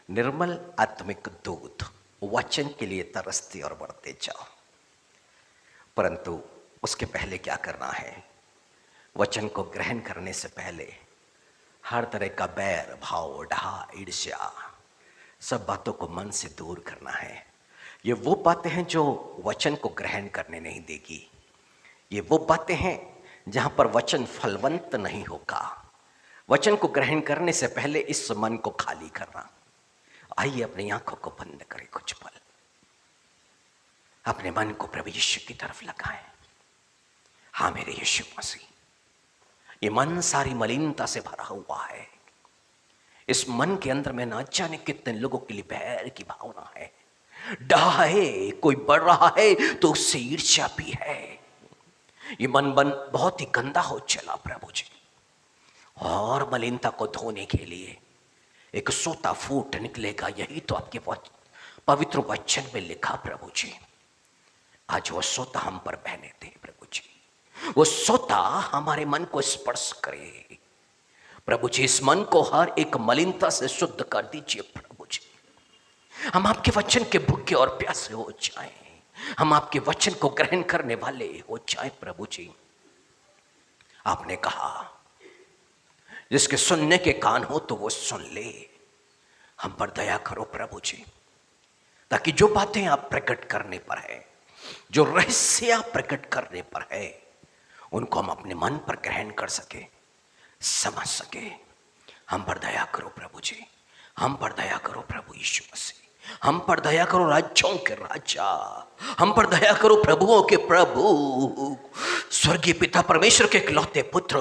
निर्मल आत्मिक दूध वचन के लिए तरसते और बढ़ते जाओ। परंतु उसके पहले क्या करना है? वचन को ग्रहण करने से पहले हर तरह का बैर भाव डहा ईर्ष्या सब बातों को मन से दूर करना है। ये वो बातें हैं जो वचन को ग्रहण करने नहीं देगी। ये वो बातें हैं जहां पर वचन फलवंत नहीं होगा। वचन को ग्रहण करने से पहले इस मन को खाली करना। आइए अपनी आंखों को बंद करें, कुछ पल अपने मन को प्रभु यीशु की तरफ लगाएं। हाँ मेरे यीशु मसीह, ये मन सारी मलिनता से भरा हुआ है। इस मन के अंदर में ना जाने कितने लोगों के लिए बैर की भावना है, डहा है, कोई बढ़ रहा है तो उससे ईर्ष्या भी है। ये मन बहुत ही गंदा हो चला प्रभु जी, और मलिनता को धोने के लिए एक सोता फूट निकलेगा। यही तो आपके पवित्र वचन में लिखा प्रभु जी। आज वो सोता हम पर बहने थे प्रभु जी, वो सोता हमारे मन को स्पर्श करे प्रभु जी। इस मन को हर एक मलिनता से शुद्ध कर दीजिए प्रभु जी। हम आपके वचन के भूखे और प्यासे हो जाएं, हम आपके वचन को ग्रहण करने वाले हो जाएं प्रभु जी। आपने कहा जिसके सुनने के कान हो तो वो सुन ले। हम पर दया करो प्रभु जी, ताकि जो बातें आप प्रकट करने पर है, जो रहस्य आप प्रकट करने पर है, उनको हम अपने मन पर ग्रहण कर सके, समझ सके। हम पर दया करो प्रभु जी, हम पर दया करो प्रभु यीशु मसीह। हम पर दया करो राज्यों के राजा, हम पर दया करो प्रभुओं के प्रभु। स्वर्गीय पिता परमेश्वर के इकलौते पुत्र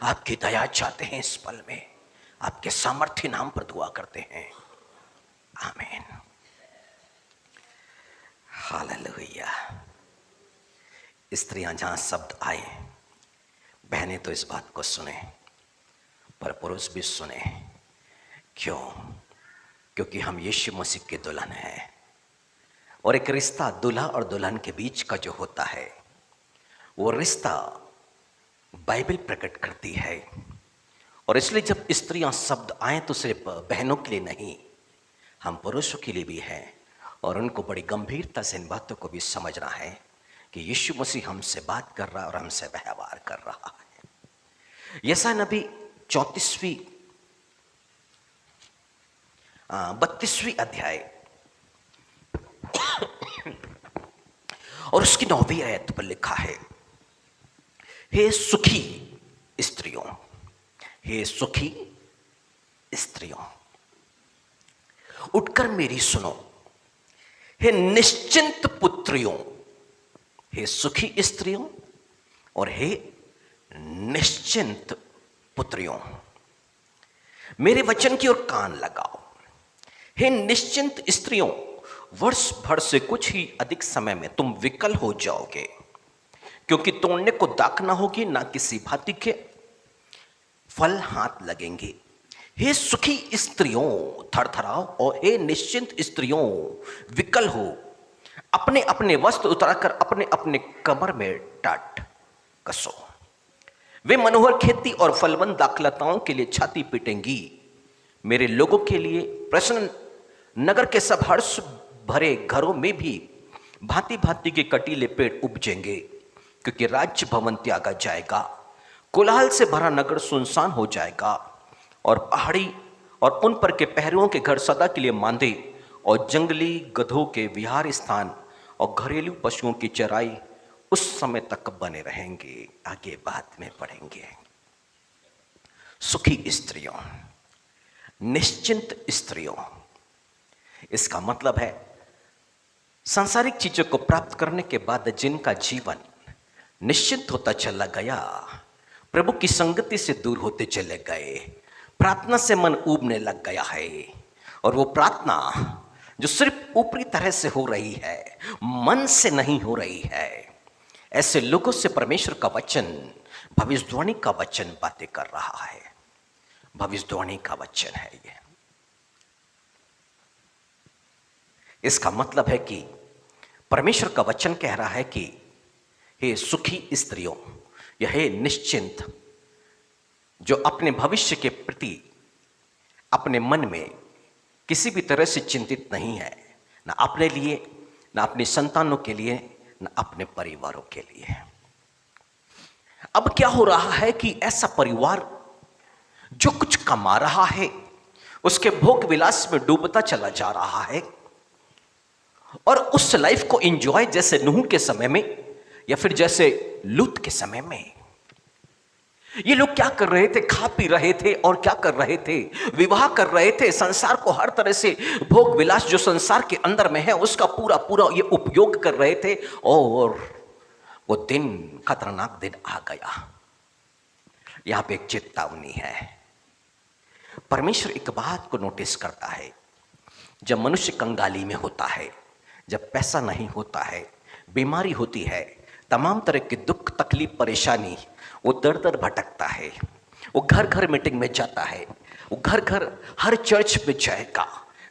आपकी दया चाहते हैं। इस पल में आपके सामर्थ्य नाम पर दुआ करते हैं, आमीन, हालेलुया। स्त्रियां जहां शब्द आए, बहनें तो इस बात को सुने, पर पुरुष भी सुने। क्यों? क्योंकि हम यीशु मसीह के दुल्हन हैं, और एक रिश्ता दूल्हा और दुल्हन के बीच का जो होता है, वो रिश्ता बाइबल प्रकट करती है। और इसलिए जब स्त्रियां शब्द आए तो सिर्फ बहनों के लिए नहीं, हम पुरुषों के लिए भी है। और उनको बड़ी गंभीरता से इन बातों को भी समझना है कि यीशु मसीह हमसे बात कर रहा है और हमसे व्यवहार कर रहा है। यशायाह नबी 32वीं अध्याय और उसकी 9वीं आयत पर लिखा है, हे सुखी स्त्रियों, हे सुखी स्त्रियों, उठकर मेरी सुनो। हे निश्चिंत पुत्रियों, हे सुखी स्त्रियों और हे निश्चिंत पुत्रियों, मेरे वचन की ओर कान लगाओ। हे निश्चिंत स्त्रियों, वर्ष भर से कुछ ही अधिक समय में तुम विकल हो जाओगे, क्योंकि तोड़ने को दाख ना होगी, ना किसी भांति के फल हाथ लगेंगे। हे सुखी स्त्रियों, थरथराओ, और हे निश्चिंत स्त्रियों, विकल हो, अपने अपने वस्त्र उतारकर अपने अपने कमर में टाट कसो। वे मनोहर खेती और फलवंत दाखलताओं के लिए छाती पीटेंगी। मेरे लोगों के लिए प्रसन्न नगर के सब हर्ष भरे घरों में भी भांति भांति के कटीले पेड़ उपजेंगे, क्योंकि राज्य भवन त्यागा जाएगा, कोलाहल से भरा नगर सुनसान हो जाएगा, और पहाड़ी और उन पर के पहरुओं के घर सदा के लिए मांदे, और जंगली गधों के विहार स्थान और घरेलू पशुओं की चराई उस समय तक बने रहेंगे। आगे बाद में पढ़ेंगे। सुखी स्त्रियों, निश्चिंत स्त्रियों, इसका मतलब है सांसारिक चीजों को प्राप्त करने के बाद जिनका जीवन निश्चिंत होता चला गया, प्रभु की संगति से दूर होते चले गए, प्रार्थना से मन ऊबने लग गया है, और वो प्रार्थना जो सिर्फ ऊपरी तरह से हो रही है, मन से नहीं हो रही है, ऐसे लोगों से परमेश्वर का वचन, भविष्यवाणी का वचन बातें कर रहा है। भविष्यवाणी का वचन है ये। इसका मतलब है कि परमेश्वर का वचन कह रहा है कि हे सुखी स्त्रियों, यह हे निश्चिंत, जो अपने भविष्य के प्रति अपने मन में किसी भी तरह से चिंतित नहीं है, ना अपने लिए, ना अपने संतानों के लिए, ना अपने परिवारों के लिए। अब क्या हो रहा है कि ऐसा परिवार जो कुछ कमा रहा है उसके भोग विलास में डूबता चला जा रहा है, और उस लाइफ को एंजॉय जैसे नूह के समय में या फिर जैसे लूत के समय में ये लोग क्या कर रहे थे, खा पी रहे थे और क्या कर रहे थे, विवाह कर रहे थे, संसार को हर तरह से भोग विलास जो संसार के अंदर में है उसका पूरा पूरा ये उपयोग कर रहे थे। और वो दिन, खतरनाक दिन आ गया। यहां पे एक चेतावनी है। परमेश्वर एक बात को नोटिस करता है, जब मनुष्य कंगाली में होता है, जब पैसा नहीं होता है, बीमारी होती है, तमाम तरह के दुख तकलीफ परेशानी, वो दर दर भटकता है, वो घर घर मीटिंग में जाता है, वो घर घर हर चर्च में जाएगा।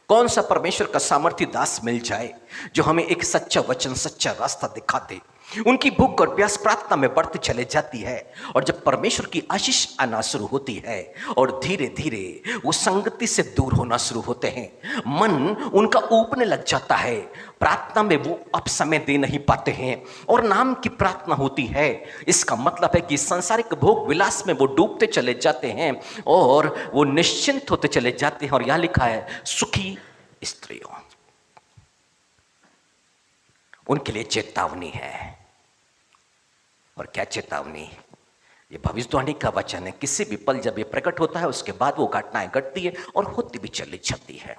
कौन सा परमेश्वर का सामर्थ्य दास मिल जाए जो हमें एक सच्चा वचन, सच्चा रास्ता दिखा दे। उनकी भूख और प्यास प्रार्थना में बढ़ती चले जाती है, और जब परमेश्वर की आशीष आना शुरू होती है और धीरे धीरे वो संगति से दूर होना शुरू होते हैं, मन उनका ऊबने लग जाता है, प्रार्थना में वो अब समय दे नहीं पाते हैं और नाम की प्रार्थना होती है। इसका मतलब है कि सांसारिक भोग विलास में वो डूबते चले जाते हैं और वो निश्चिंत होते चले जाते हैं। और यहां लिखा है सुखी स्त्रियों, उनके लिए चेतावनी है। और क्या चेतावनी? ये भविष्यवाणी का वचन है। किसी भी पल जब ये प्रकट होता है उसके बाद वो घटनाएं घटती है और होती भी चली जाती है।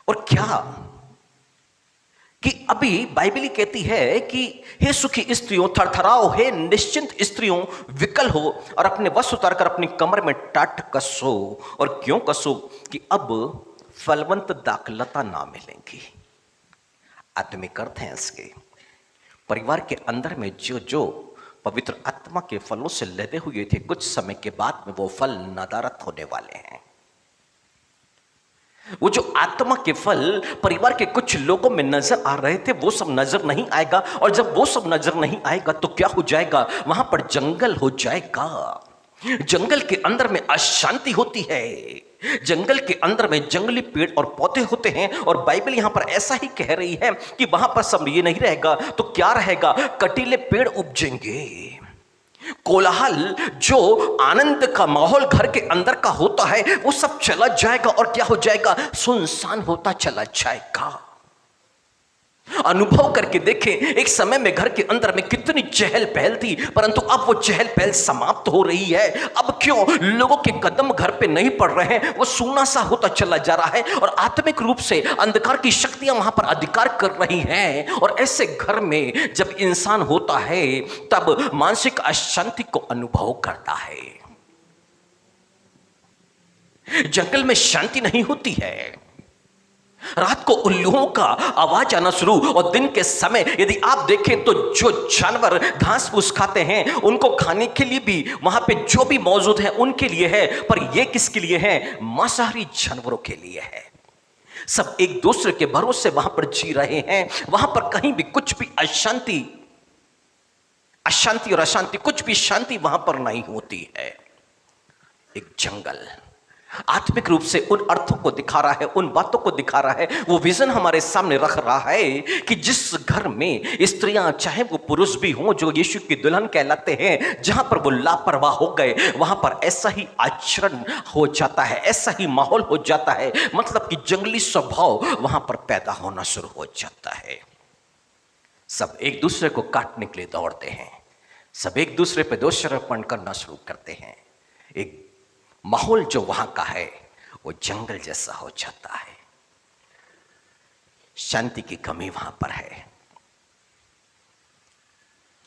और क्या कि अभी बाइबल कहती है कि हे सुखी स्त्रियों थरथराओ, हे निश्चिंत स्त्रियों विकल हो और अपने वस्त्र उतारकर अपनी कमर में टाट कसो। और क्यों कसो? कि अब फलवंत दाखलता ना मिलेंगी। आत्मिक अर्थ है इसके। परिवार के अंदर में जो जो पवित्र आत्मा के फलों से लदे हुए थे, कुछ समय के बाद में वो फल नदारत होने वाले हैं। वो जो आत्मा के फल परिवार के कुछ लोगों में नजर आ रहे थे वो सब नजर नहीं आएगा। और जब वो सब नजर नहीं आएगा तो क्या हो जाएगा? वहां पर जंगल हो जाएगा। जंगल के अंदर में अशांति होती है। जंगल के अंदर में जंगली पेड़ और पौधे होते हैं। और बाइबल यहां पर ऐसा ही कह रही है कि वहां पर सब ये नहीं रहेगा तो क्या रहेगा? कटीले पेड़ उपजेंगे। कोलाहल, जो आनंद का माहौल घर के अंदर का होता है वो सब चला जाएगा और क्या हो जाएगा? सुनसान होता चला जाएगा। अनुभव करके देखें, एक समय में घर के अंदर में कितनी चहल पहल थी, परंतु अब वो चहल पहल समाप्त हो रही है। अब क्यों? लोगों के कदम घर पे नहीं पड़ रहे हैं, वो सूना सा होता चला जा रहा है और आत्मिक रूप से अंधकार की शक्तियां वहां पर अधिकार कर रही हैं। और ऐसे घर में जब इंसान होता है तब मानसिक अशांति को अनुभव करता है। जंगल में शांति नहीं होती है। रात को उल्लुओं का आवाज आना शुरू, और दिन के समय यदि आप देखें तो जो जानवर घास फूस खाते हैं उनको खाने के लिए भी वहां पे जो भी मौजूद है उनके लिए है, पर ये किसके लिए है? मांसाहारी जानवरों के लिए है। सब एक दूसरे के भरोसे वहां पर जी रहे हैं। वहां पर कहीं भी कुछ भी अशांति और अशांति, कुछ भी शांति वहां पर नहीं होती है। एक जंगल आत्मिक रूप से उन अर्थों को दिखा रहा है, उन बातों को दिखा रहा है, वो विजन हमारे सामने रख रहा है कि जिस घर में स्त्रियां, चाहे वो पुरुष भी हों, जो यीशु की दुल्हन कहलाते हैं, जहां पर वो लापरवाह हो गए वहां पर ऐसा ही आचरण हो जाता है, ऐसा ही माहौल हो जाता है। मतलब कि जंगली स्वभाव वहां पर पैदा होना शुरू हो जाता है। सब एक दूसरे को काटने के लिए दौड़ते हैं, सब एक दूसरे पर दोषारोपण करना शुरू करते हैं। एक माहौल जो वहां का है वो जंगल जैसा हो जाता है। शांति की कमी वहां पर है।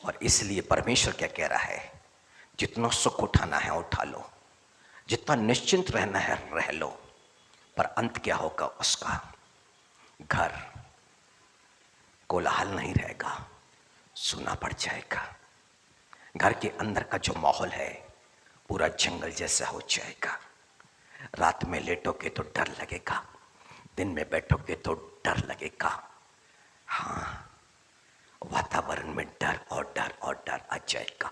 और इसलिए परमेश्वर क्या कह रहा है? जितना सुख उठाना है उठा लो, जितना निश्चिंत रहना है रह लो, पर अंत क्या होगा उसका? घर कोलाहल नहीं रहेगा, सूना पड़ जाएगा। घर के अंदर का जो माहौल है पूरा जंगल जैसा हो जाएगा। रात में लेटोगे तो डर लगेगा, दिन में बैठोगे तो डर लगेगा। हाँ, वातावरण में डर और डर और डर आ जाएगा।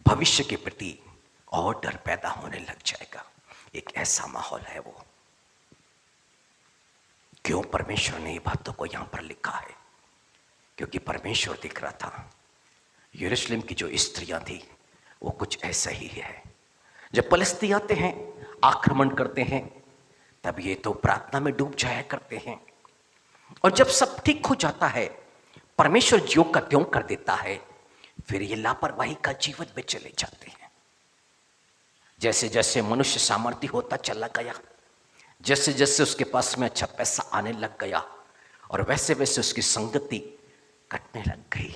भविष्य के प्रति और डर पैदा होने लग जाएगा। एक ऐसा माहौल है वो। क्यों परमेश्वर ने ये बातों को यहां पर लिखा है? क्योंकि परमेश्वर दिख रहा था यरूशलेम की जो स्त्रियां थी वो कुछ ऐसा ही है। जब पलिश्ती आते हैं, आक्रमण करते हैं, तब ये तो प्रार्थना में डूब जाया करते हैं, और जब सब ठीक हो जाता है, परमेश्वर ज्यों का त्यों कर देता है, फिर ये लापरवाही का जीवन में चले जाते हैं। जैसे जैसे मनुष्य सामर्थ्य होता चला गया, जैसे जैसे उसके पास में अच्छा पैसा आने लग गया, और वैसे वैसे उसकी संगति कटने लग गई।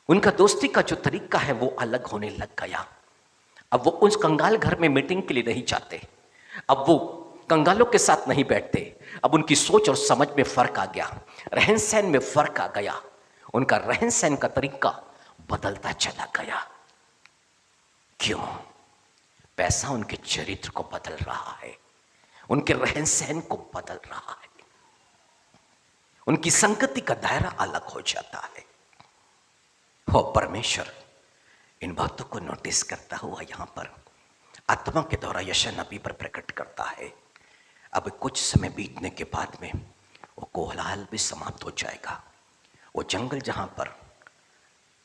उनका दोस्ती का जो तरीका है वो अलग होने लग गया। अब वो उस कंगाल घर में मीटिंग के लिए नहीं जाते, अब वो कंगालों के साथ नहीं बैठते। अब उनकी सोच और समझ में फर्क आ गया, रहन सहन में फर्क आ गया, उनका रहन सहन का तरीका बदलता चला गया। क्यों? पैसा उनके चरित्र को बदल रहा है, उनके रहन सहन को बदल रहा है, उनकी संगति का दायरा अलग हो जाता है। हो परमेश्वर इन बातों को नोटिस करता हुआ यहां पर आत्मा के द्वारा यशायाह नबी पर प्रकट करता है। अब कुछ समय बीतने के बाद में वो कोलाहल भी समाप्त हो जाएगा। वो जंगल जहां पर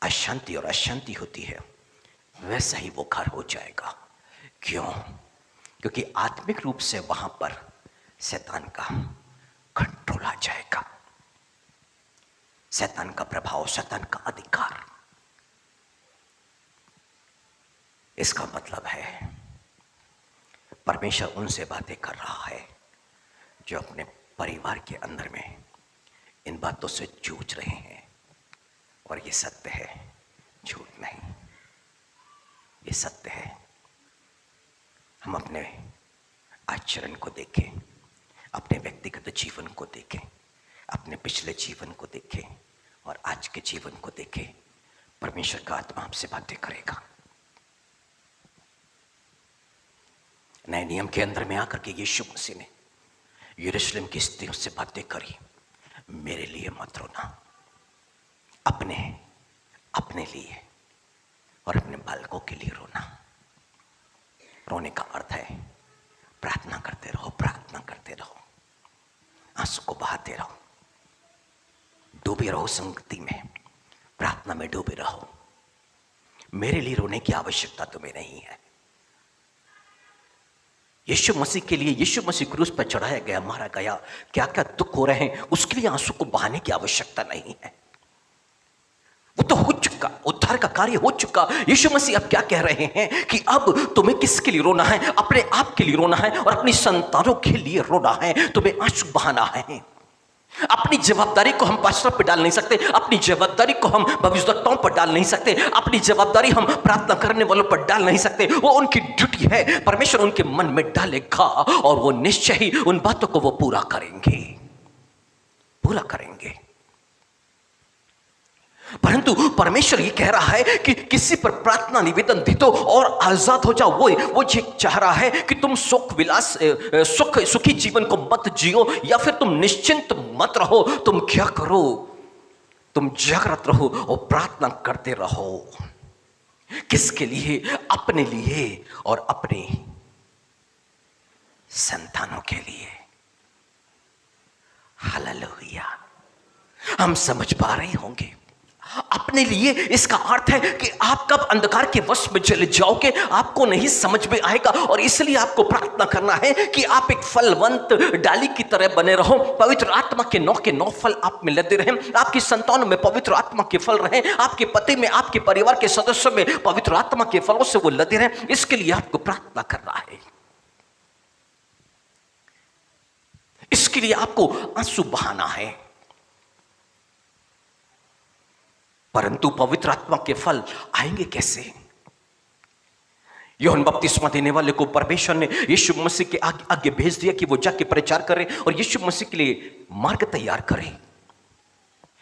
अशांति और अशांति होती है, वैसा ही वो घर हो जाएगा। क्यों? क्योंकि आत्मिक रूप से वहां पर शैतान का कंट्रोल आ जाएगा, शैतान का प्रभाव, शैतान का अधिकार। इसका मतलब है परमेश्वर उनसे बातें कर रहा है जो अपने परिवार के अंदर में इन बातों से जूझ रहे हैं। और ये सत्य है, झूठ नहीं, ये सत्य है। हम अपने आचरण को देखें, अपने व्यक्तिगत जीवन को देखें, अपने पिछले जीवन को देखें और आज के जीवन को देखें। परमेश्वर का आत्मा आपसे बातें करेगा। नए नियम के अंदर में आकर के यीशु मसीह ने यरूशलेम की स्त्रियों से बातें करी, मेरे लिए मत रोना, अपने लिए और अपने बालकों के लिए रोना। रोने का अर्थ है प्रार्थना करते रहो, प्रार्थना करते रहो, आंसू को बहाते रहो, डूबे रहो संगति में, प्रार्थना में डूबे रहो। मेरे लिए रोने की आवश्यकता तुम्हें नहीं है। यीशु मसीह के लिए, यीशु मसीह क्रूस पर चढ़ाया गया, मारा गया, क्या क्या दुख हो रहे हैं उसके लिए आंसू को बहाने की आवश्यकता नहीं है। वो तो हो चुका, उद्धार का कार्य हो चुका। यीशु मसीह अब क्या कह रहे हैं कि अब तुम्हें किसके लिए रोना है? अपने आप के लिए रोना है और अपनी संतानों के लिए रोना है। तुम्हें आंसू बहाना है। अपनी जवाबदारी को हम पास्टर पे डाल नहीं सकते, अपनी जवाबदारी को हम भविष्यवक्ताओं पर डाल नहीं सकते, अपनी जवाबदारी हम प्रार्थना करने वालों पर डाल नहीं सकते। वो उनकी ड्यूटी है, परमेश्वर उनके मन में डालेगा और वो निश्चय ही उन बातों को वो पूरा करेंगे, पूरा करेंगे। परंतु परमेश्वर ये कह रहा है कि किसी पर प्रार्थना निवेदन दे दो और आजाद हो जाओ। वो चाह रहा है कि तुम सुखी जीवन को मत जियो, या फिर तुम निश्चिंत मत रहो। तुम क्या करो? तुम जागृत रहो और प्रार्थना करते रहो। किसके लिए? अपने लिए और अपने संतानों के लिए। हालेलुया। हम समझ पा रहे होंगे अपने लिए इसका अर्थ है कि आप कब अंधकार के वश में चले जाओगे आपको नहीं समझ में आएगा। और इसलिए आपको प्रार्थना करना है कि आप एक फलवंत डाली की तरह बने रहो, पवित्र आत्मा के 9 फल आप में लदे रहें, आपकी संतानों में पवित्र आत्मा के फल रहें, आपके पति में, आपके परिवार के सदस्यों में पवित्र आत्मा के फलों से वो लदे रहें। इसके लिए आपको प्रार्थना करना है, इसके लिए आपको आंसू बहाना है। परंतु पवित्र आत्मा के फल आएंगे कैसे? यूहन्ना बपतिस्मा देने वाले को परमेश्वर ने यीशु मसीह के आगे भेज दिया कि वो जाके प्रचार करे और यीशु मसीह के लिए मार्ग तैयार करे।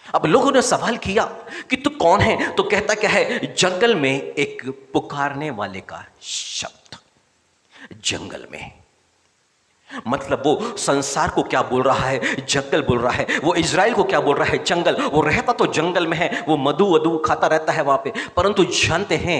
अब लोगों ने सवाल किया कि तू कौन है? तो कहता क्या है? जंगल में एक पुकारने वाले का शब्द। जंगल में मतलब वो संसार को क्या बोल रहा है? जंगल बोल रहा है। वो इजराइल को क्या बोल रहा है? जंगल। वो रहता तो जंगल में है, वो मधु वधु खाता रहता है वहां पे, परंतु जानते हैं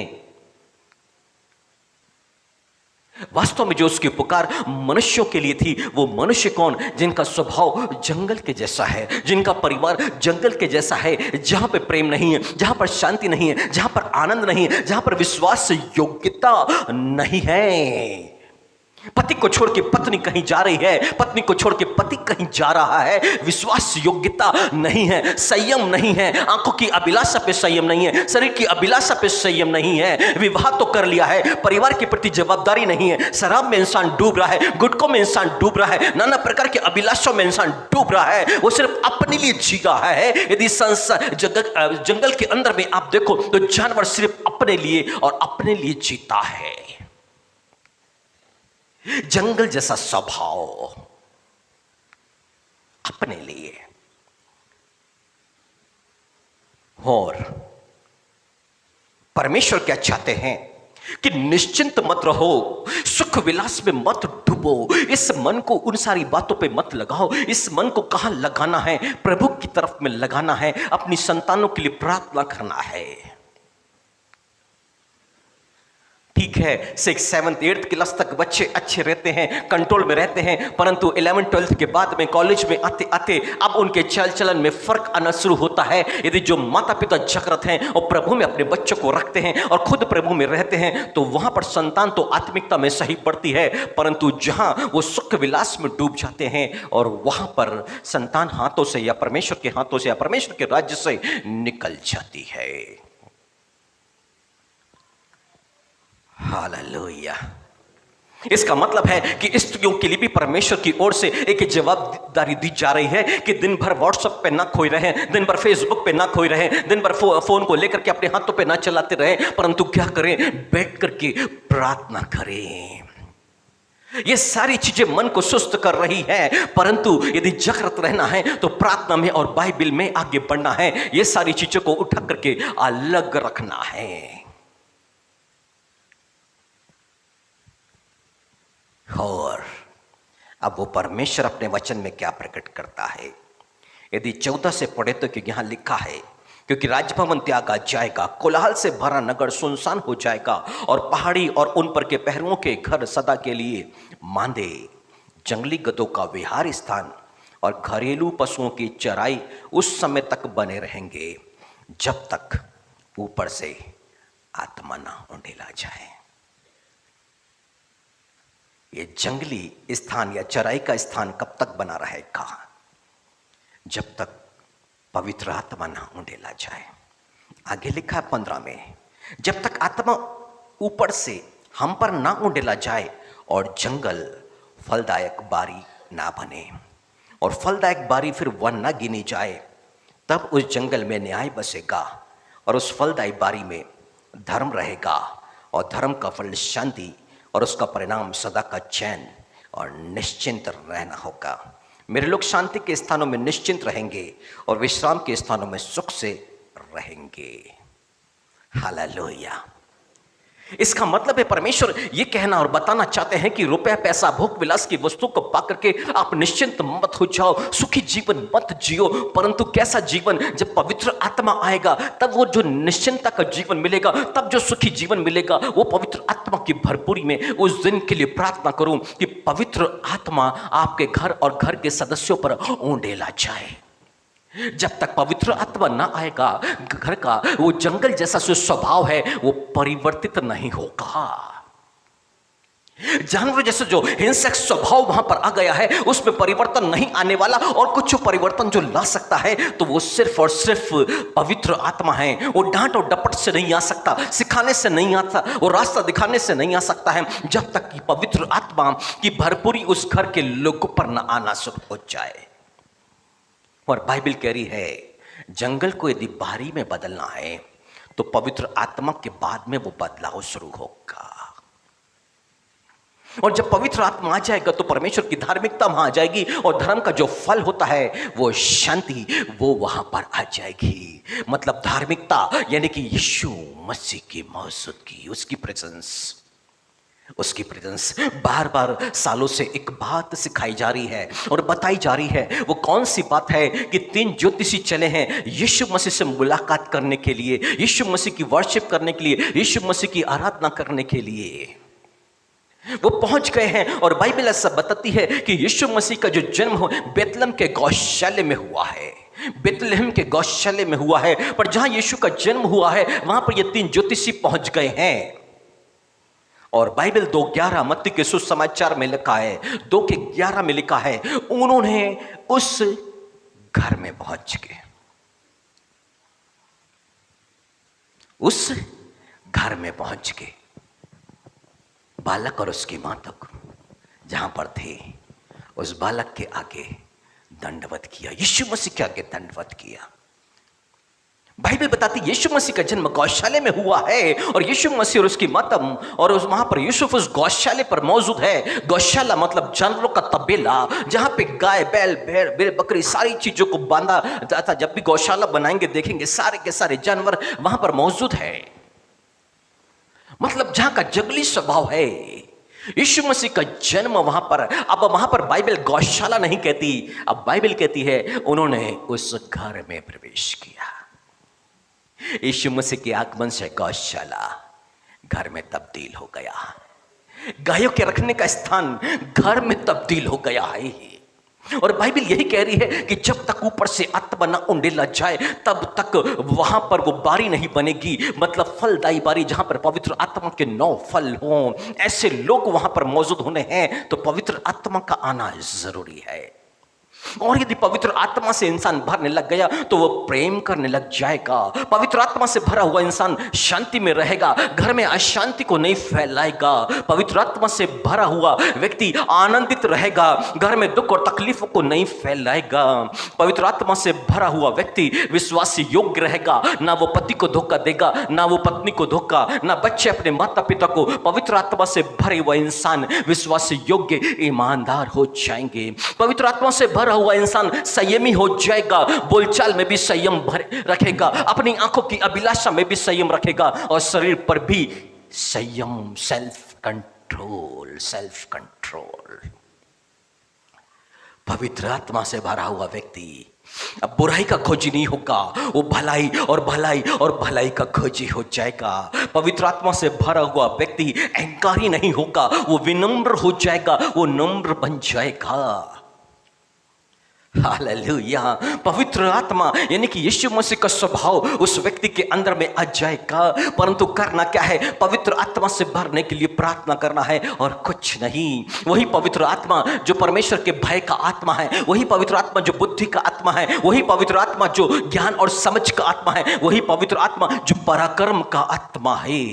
वास्तव में जो उसकी पुकार मनुष्यों के लिए थी, वो मनुष्य कौन? जिनका स्वभाव जंगल के जैसा है, जिनका परिवार जंगल के जैसा है, जहां पे प्रेम नहीं है, जहां पर शांति नहीं है, जहां पर आनंद नहीं है, जहां पर विश्वास योग्यता नहीं है। पति को छोड़ के पत्नी कहीं जा रही है, पत्नी को छोड़ के पति कहीं जा रहा है, विश्वास योग्यता नहीं है, संयम नहीं है, आंखों की अभिलाषा पे संयम नहीं है, शरीर की अभिलाषा पे संयम नहीं है, विवाह तो कर लिया है, परिवार के प्रति जवाबदारी नहीं है, शराब में इंसान डूब रहा है, गुटखों में इंसान डूब रहा है, नाना प्रकार के अभिलाषाओं में इंसान डूब रहा है, वो सिर्फ अपने लिए जी रहा है। यदि जंगल के अंदर में आप देखो तो जानवर सिर्फ अपने लिए और अपने लिए जीता है। जंगल जैसा स्वभाव, अपने लिए। और परमेश्वर क्या चाहते हैं कि निश्चिंत मत रहो, सुख विलास में मत डूबो, इस मन को उन सारी बातों पे मत लगाओ। इस मन को कहां लगाना है? प्रभु की तरफ में लगाना है, अपनी संतानों के लिए प्रार्थना करना है। ठीक है, 6, 7, 8 क्लास तक बच्चे अच्छे रहते हैं, कंट्रोल में रहते हैं, परंतु 11, 12 के बाद में कॉलेज में आते आते अब उनके चाल चलन में फर्क आना शुरू होता है। यदि जो माता पिता जागृत हैं और प्रभु में अपने बच्चों को रखते हैं और खुद प्रभु में रहते हैं, तो वहां पर संतान तो आत्मिकता में सही पड़ती है, परंतु जहां वो सुख विलास में डूब जाते हैं और वहां पर संतान हाथों से या परमेश्वर के हाथों से या परमेश्वर के राज्य से निकल जाती है। हालेलुया। इसका मतलब है कि स्त्रियों के लिए भी परमेश्वर की ओर से एक जवाबदारी दी जा रही है कि दिन भर व्हाट्सएप पे ना खोए रहे, दिन भर फेसबुक पे ना खोए रहे, दिन भर फोन को लेकर के अपने हाथों पे ना चलाते रहे, परंतु क्या करें? बैठ करके प्रार्थना करें। ये सारी चीजें मन को सुस्त कर रही है, परंतु यदि जागृत रहना है तो प्रार्थना में और बाइबल में आगे बढ़ना है। ये सारी चीजों को उठा करके अलग रखना है। और अब वो परमेश्वर अपने वचन में क्या प्रकट करता है? यदि 14 से पढ़े तो कि यहां लिखा है, क्योंकि राजभवन त्यागा जाएगा, कोलाहल से भरा नगर सुनसान हो जाएगा और पहाड़ी और उन पर के पहरुओं के घर सदा के लिए मांदे, जंगली गधों का विहार स्थान और घरेलू पशुओं की चराई उस समय तक बने रहेंगे जब तक ऊपर से आत्मा ना उंडेला जाए। ये जंगली स्थान या चराई का स्थान कब तक बना रहेगा? जब तक पवित्र आत्मा ना उंडेला जाए। आगे लिखा है 15 में, जब तक आत्मा ऊपर से हम पर ना उंडेला जाए और जंगल फलदायक बारी ना बने और फलदायक बारी फिर वन ना गिनी जाए, तब उस जंगल में न्याय बसेगा और उस फलदायक बारी में धर्म रहेगा और धर्म का फल शांति और उसका परिणाम सदा का चैन और निश्चिंत रहना होगा। मेरे लोग शांति के स्थानों में निश्चिंत रहेंगे और विश्राम के स्थानों में सुख से रहेंगे। हालेलुया। इसका मतलब है परमेश्वर ये कहना और बताना चाहते हैं कि रुपया पैसा भोग विलास की वस्तु को पाकर के आप निश्चिंत मत हो जाओ, सुखी जीवन मत जियो, परंतु कैसा जीवन? जब पवित्र आत्मा आएगा तब वो जो निश्चिंतता का जीवन मिलेगा, तब जो सुखी जीवन मिलेगा, वो पवित्र आत्मा की भरपूरी में। उस दिन के लिए प्रार्थना करूं कि पवित्र आत्मा आपके घर और घर के सदस्यों पर उंडेला जाए। जब तक पवित्र आत्मा ना आएगा, घर का वो जंगल जैसा जो स्वभाव है वो परिवर्तित नहीं होगा। जानवर जैसे जो हिंसक स्वभाव वहां पर आ गया है, उसमें परिवर्तन नहीं आने वाला। और कुछ परिवर्तन जो ला सकता है तो वो सिर्फ और सिर्फ पवित्र आत्मा है। वो डांट और डपट से नहीं आ सकता, सिखाने से नहीं आता, वो रास्ता दिखाने से नहीं आ सकता है, जब तक कि पवित्र आत्मा की भरपूरी उस घर के लोगों पर न आना शुरू हो जाए। और बाइबल कह रही है, जंगल को यदि बारी में बदलना है तो पवित्र आत्मा के बाद में वो बदलाव शुरू होगा। और जब पवित्र आत्मा आ जाएगा तो परमेश्वर की धार्मिकता वहां आ जाएगी और धर्म का जो फल होता है वो शांति, वो वहां पर आ जाएगी। मतलब धार्मिकता यानी कि यीशु मसीह की मौजूदगी, उसकी प्रेजेंस बार बार सालों से एक बात सिखाई जा रही है और बताई जा रही है। वो कौन सी बात है कि 3 ज्योतिषी चले हैं यीशु मसीह से मुलाकात करने के लिए, यीशु मसीह की वर्शिप करने के लिए, यीशु मसीह की आराधना करने के लिए। वो पहुंच गए हैं और बाइबल ऐसा बताती है कि यीशु मसीह का जो जन्म हो बेतलहम के गौशाले में हुआ है। बेतलहम के गौशाले में हुआ है, पर जहां यीशु का जन्म हुआ है वहां पर ये 3 ज्योतिषी पहुंच गए हैं। और बाइबल 2:11 मत्ती के सुसमाचार में लिखा है, 2:11 में लिखा है, उन्होंने उस घर में पहुंच के उस घर में पहुंच के बालक और उसकी मां तक जहां पर थे उस बालक के आगे दंडवत किया, यीशु मसीह के आगे दंडवत किया। बाइबल बताती यीशु मसीह का जन्म गौशाले में हुआ है और यीशु मसीह और उसकी माता और उस वहां पर यूसुफ उस गौशाले पर मौजूद है। गौशाला मतलब जानवरों का तबेला, जहां पे गाय बैल भेड़ बकरी सारी चीजों को बांधा जाता। जब भी गौशाला बनाएंगे देखेंगे सारे के सारे जानवर वहां पर मौजूद है, मतलब जहां का जंगली स्वभाव है। यीशु मसीह का जन्म वहां पर, अब वहां पर बाइबल गौशाला नहीं कहती, अब बाइबल कहती है उन्होंने उस घर में प्रवेश किया। यीशु मसीह के आगमन से गौशाला घर में तब्दील हो गया, गायों के रखने का स्थान घर में तब्दील हो गया है। और बाइबल यही कह रही है कि जब तक ऊपर से आत्मा न उंडेला जाए तब तक वहां पर वो बारी नहीं बनेगी, मतलब फलदायी बारी, जहां पर पवित्र आत्मा के 9 फल हों। ऐसे लोग वहां पर मौजूद होने हैं तो पवित्र आत्मा का आना जरूरी है। और यदि पवित्र आत्मा से इंसान भरने लग गया तो वो प्रेम करने लग जाएगा। पवित्र आत्मा से भरा हुआ इंसान शांति में रहेगा, घर में अशांति को नहीं फैलाएगा। पवित्र आत्मा से भरा हुआ व्यक्ति आनंदित रहेगा, घर में दुख और तकलीफों को नहीं फैलाएगा। पवित्र आत्मा से भरा हुआ व्यक्ति विश्वासी योग्य रहेगा, ना वो पति को धोखा देगा, ना वो पत्नी को धोखा, ना बच्चे अपने माता पिता को। पवित्र आत्मा से भरे हुआ इंसान विश्वासी योग्य ईमानदार हो जाएंगे। पवित्र आत्मा से भरा हुआ इंसान संयमी हो जाएगा, बोलचाल में भी संयम रखेगा, अपनी आंखों की अभिलाषा में भी संयम रखेगा और शरीर पर भी संयम, सेल्फ कंट्रोल। पवित्र आत्मा से भरा हुआ व्यक्ति अब बुराई का खोजी नहीं होगा, वो भलाई और भलाई और भलाई का खोजी हो जाएगा। पवित्र आत्मा से भरा हुआ व्यक्ति अहंकारी नहीं होगा, वो विनम्र हो जाएगा, वो नम्र बन जाएगा। हालेलुया। पवित्र आत्मा यानी कि यीशु मसीह का स्वभाव उस व्यक्ति के अंदर में आ जाएगा। परंतु करना क्या है? पवित्र आत्मा से भरने के लिए प्रार्थना करना है और कुछ नहीं। वही पवित्र आत्मा जो परमेश्वर के भय का आत्मा है, वही पवित्र आत्मा जो बुद्धि का आत्मा है, वही पवित्र आत्मा जो ज्ञान और समझ का आत्मा है, वही पवित्र आत्मा जो पराक्रम का आत्मा है।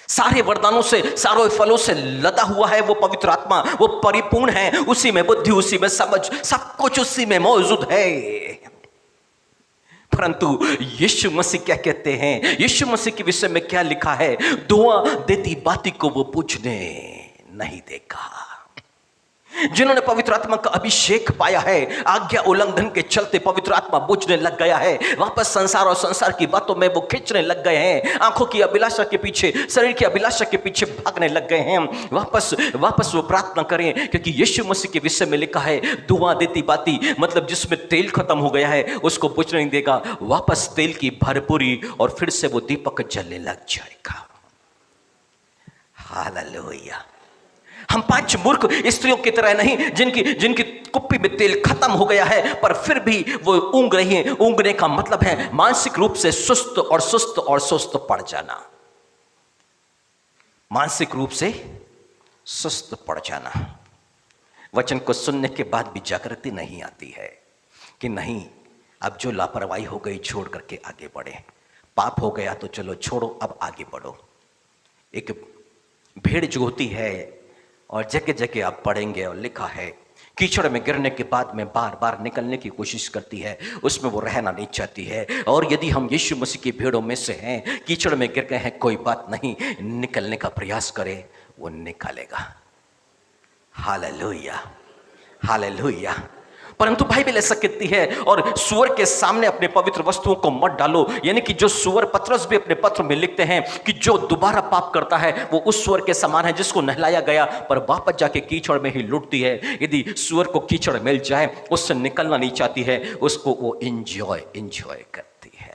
सारे वरदानों से, सारे फलों से लदा हुआ है वो पवित्र आत्मा, वो परिपूर्ण है, उसी में बुद्धि, उसी में समझ, सब कुछ उसी में मौजूद है। परंतु यीशु मसीह क्या कहते हैं? यीशु मसीह के विषय में क्या लिखा है? दुआ देती बाती को वो पूछने नहीं देगा। जिन्होंने पवित्र आत्मा का अभिषेक पाया है, आज्ञा उल्लंघन के चलते पवित्र आत्मा बुझने लग गया है, वापस संसार और संसार की बातों में वो खींचने लग गए हैं, आंखों की अभिलाषा के पीछे, शरीर की अभिलाषा के पीछे भागने लग गए हैं। वापस वो प्रार्थना करें, क्योंकि यीशु मसीह के विषय में लिखा है दुआ देती बाती, मतलब जिसमें तेल खत्म हो गया है उसको बुझने नहीं देगा, वापस तेल की भरपूरी और फिर से वो दीपक जलने लग जाएगा। हालेलुया। हम 5 मूर्ख स्त्रियों की तरह नहीं जिनकी कुप्पी में तेल खत्म हो गया है पर फिर भी वो ऊँग रही हैं। ऊँगने का मतलब है मानसिक रूप से सुस्त पड़ जाना, मानसिक रूप से सुस्त पड़ जाना। वचन को सुनने के बाद भी जागृति नहीं आती है कि नहीं, अब जो लापरवाही हो गई छोड़ करके आगे बढ़े, पाप हो गया तो चलो छोड़ो, अब आगे बढ़ो। एक भीड़ जो होती है और जगह जगह आप पढ़ेंगे और लिखा है कीचड़ में गिरने के बाद में बार बार निकलने की कोशिश करती है, उसमें वो रहना नहीं चाहती है। और यदि हम यीशु मसीह की भीड़ों में से हैं, कीचड़ में गिर गए हैं, कोई बात नहीं, निकलने का प्रयास करें, वो निकालेगा। Hallelujah, hallelujah. परंतु बाइबल ऐसा कहती है, और सुअर के सामने अपने पवित्र वस्तुओं को मत डालो, यानी कि जो सुअर, पतरस भी अपने पत्र में लिखते हैं कि जो दोबारा पाप करता है वो उस सुअर के समान है जिसको नहलाया गया पर वापस जाके कीचड़ में ही लुटती है। यदि सुअर को कीचड़ मिल जाए, उससे निकलना नहीं चाहती है, उसको वो एंजॉय करती है,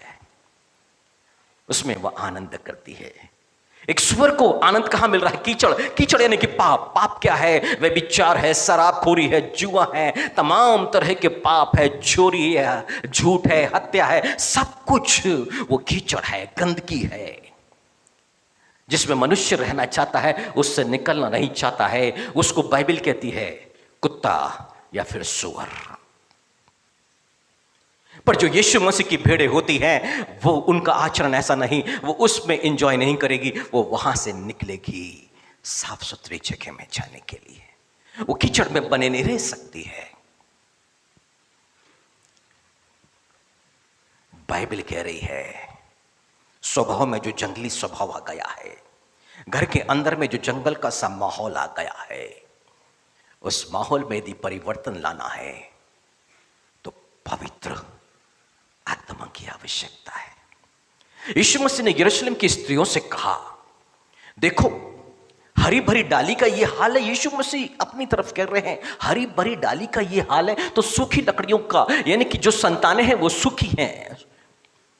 उसमें वो आनंद करती है। एक सुअर को आनंद कहां मिल रहा है? कीचड़। कीचड़ यानी कि पाप। पाप क्या है? वह विचार है, शराबखोरी है, जुआ है, तमाम तरह के पाप है, चोरी है, झूठ है, हत्या है, सब कुछ वो कीचड़ है, गंदगी है जिसमें मनुष्य रहना चाहता है, उससे निकलना नहीं चाहता है। उसको बाइबल कहती है कुत्ता या फिर सुअर। पर जो यीशु मसीह की भेड़ें होती हैं, वो उनका आचरण ऐसा नहीं, वो उसमें एंजॉय नहीं करेगी, वो वहां से निकलेगी साफ सुथरी जगह में जाने के लिए। वो कीचड़ में बने नहीं रह सकती है। बाइबल कह रही है स्वभाव में जो जंगली स्वभाव आ गया है, घर के अंदर में जो जंगल का सा माहौल आ गया है, उस माहौल में यदि परिवर्तन लाना है तो पवित्र आत्मा की आवश्यकता है। यीशु मसीह ने यरूशलेम की स्त्रियों से कहा, देखो हरी भरी डाली का ये हाल है। यीशु मसीह अपनी तरफ कह रहे हैं हरी भरी डाली का ये हाल है, तो सूखी लकड़ियों का, यानी कि जो संतानें हैं वो सूखी हैं,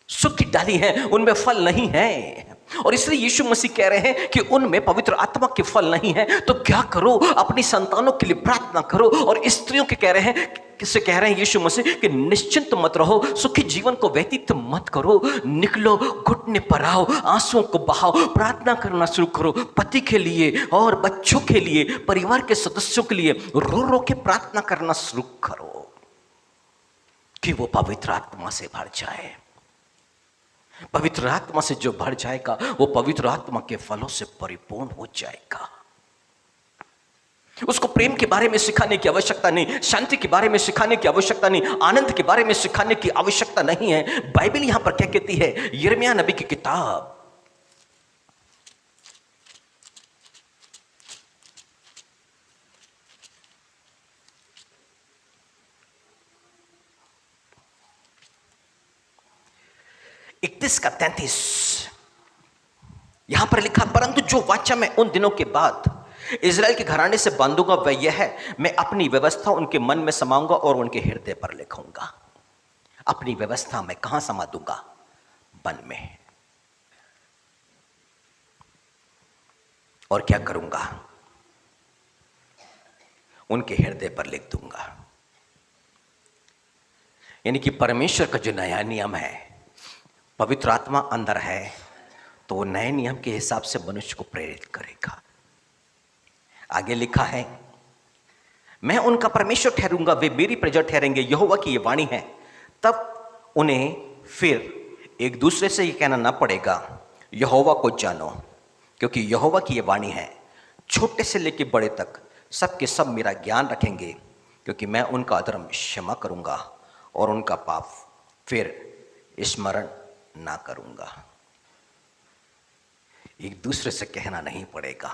सूखी डाली हैं, उनमें फल नहीं है। और इसलिए यीशु मसीह कह रहे हैं कि उनमें पवित्र आत्मा के फल नहीं है। तो क्या करो? अपनी संतानों के लिए प्रार्थना करो। और स्त्रियों के कह रहे हैं, किससे कह रहे हैं यीशु मसीह कि निश्चिंत मत रहो, सुखी जीवन को व्यतीत मत करो, निकलो, घुटने पर आओ, आंसुओं को बहाओ, प्रार्थना करना शुरू करो, पति के लिए और बच्चों के लिए, परिवार के सदस्यों के लिए रो रो के प्रार्थना करना शुरू करो कि वो पवित्र आत्मा से भर जाए। पवित्र आत्मा से जो भर जाएगा वो पवित्र आत्मा के फलों से परिपूर्ण हो जाएगा। उसको प्रेम के बारे में सिखाने की आवश्यकता नहीं, शांति के बारे में सिखाने की आवश्यकता नहीं, आनंद के बारे में सिखाने की आवश्यकता नहीं है। बाइबल यहां पर क्या कहती है? यिर्मयाह नबी की किताब इकतीस का 33 यहां पर लिखा, परंतु जो वाचा मैं उन दिनों के बाद इजराइल के घराने से बांधूंगा वह यह है, मैं अपनी व्यवस्था उनके मन में समाऊंगा और उनके हृदय पर लिखूंगा। अपनी व्यवस्था मैं कहां समा दूंगा? मन में। और क्या करूंगा? उनके हृदय पर लिख दूंगा। यानी कि परमेश्वर का जो नया नियम है, पवित्र आत्मा अंदर है तो वो नए नियम के हिसाब से मनुष्य को प्रेरित करेगा। आगे लिखा है, मैं उनका परमेश्वर ठहरूंगा, वे मेरी प्रजा ठहरेंगे। यहोवा की ये वाणी है। तब उन्हें फिर एक दूसरे से ये कहना ना पड़ेगा यहोवा को जानो, क्योंकि यहोवा की ये वाणी है, छोटे से लेकर बड़े तक सबके सब मेरा ज्ञान रखेंगे, क्योंकि मैं उनका अधर्म क्षमा करूंगा और उनका पाप फिर स्मरण ना करूंगा। एक दूसरे से कहना नहीं पड़ेगा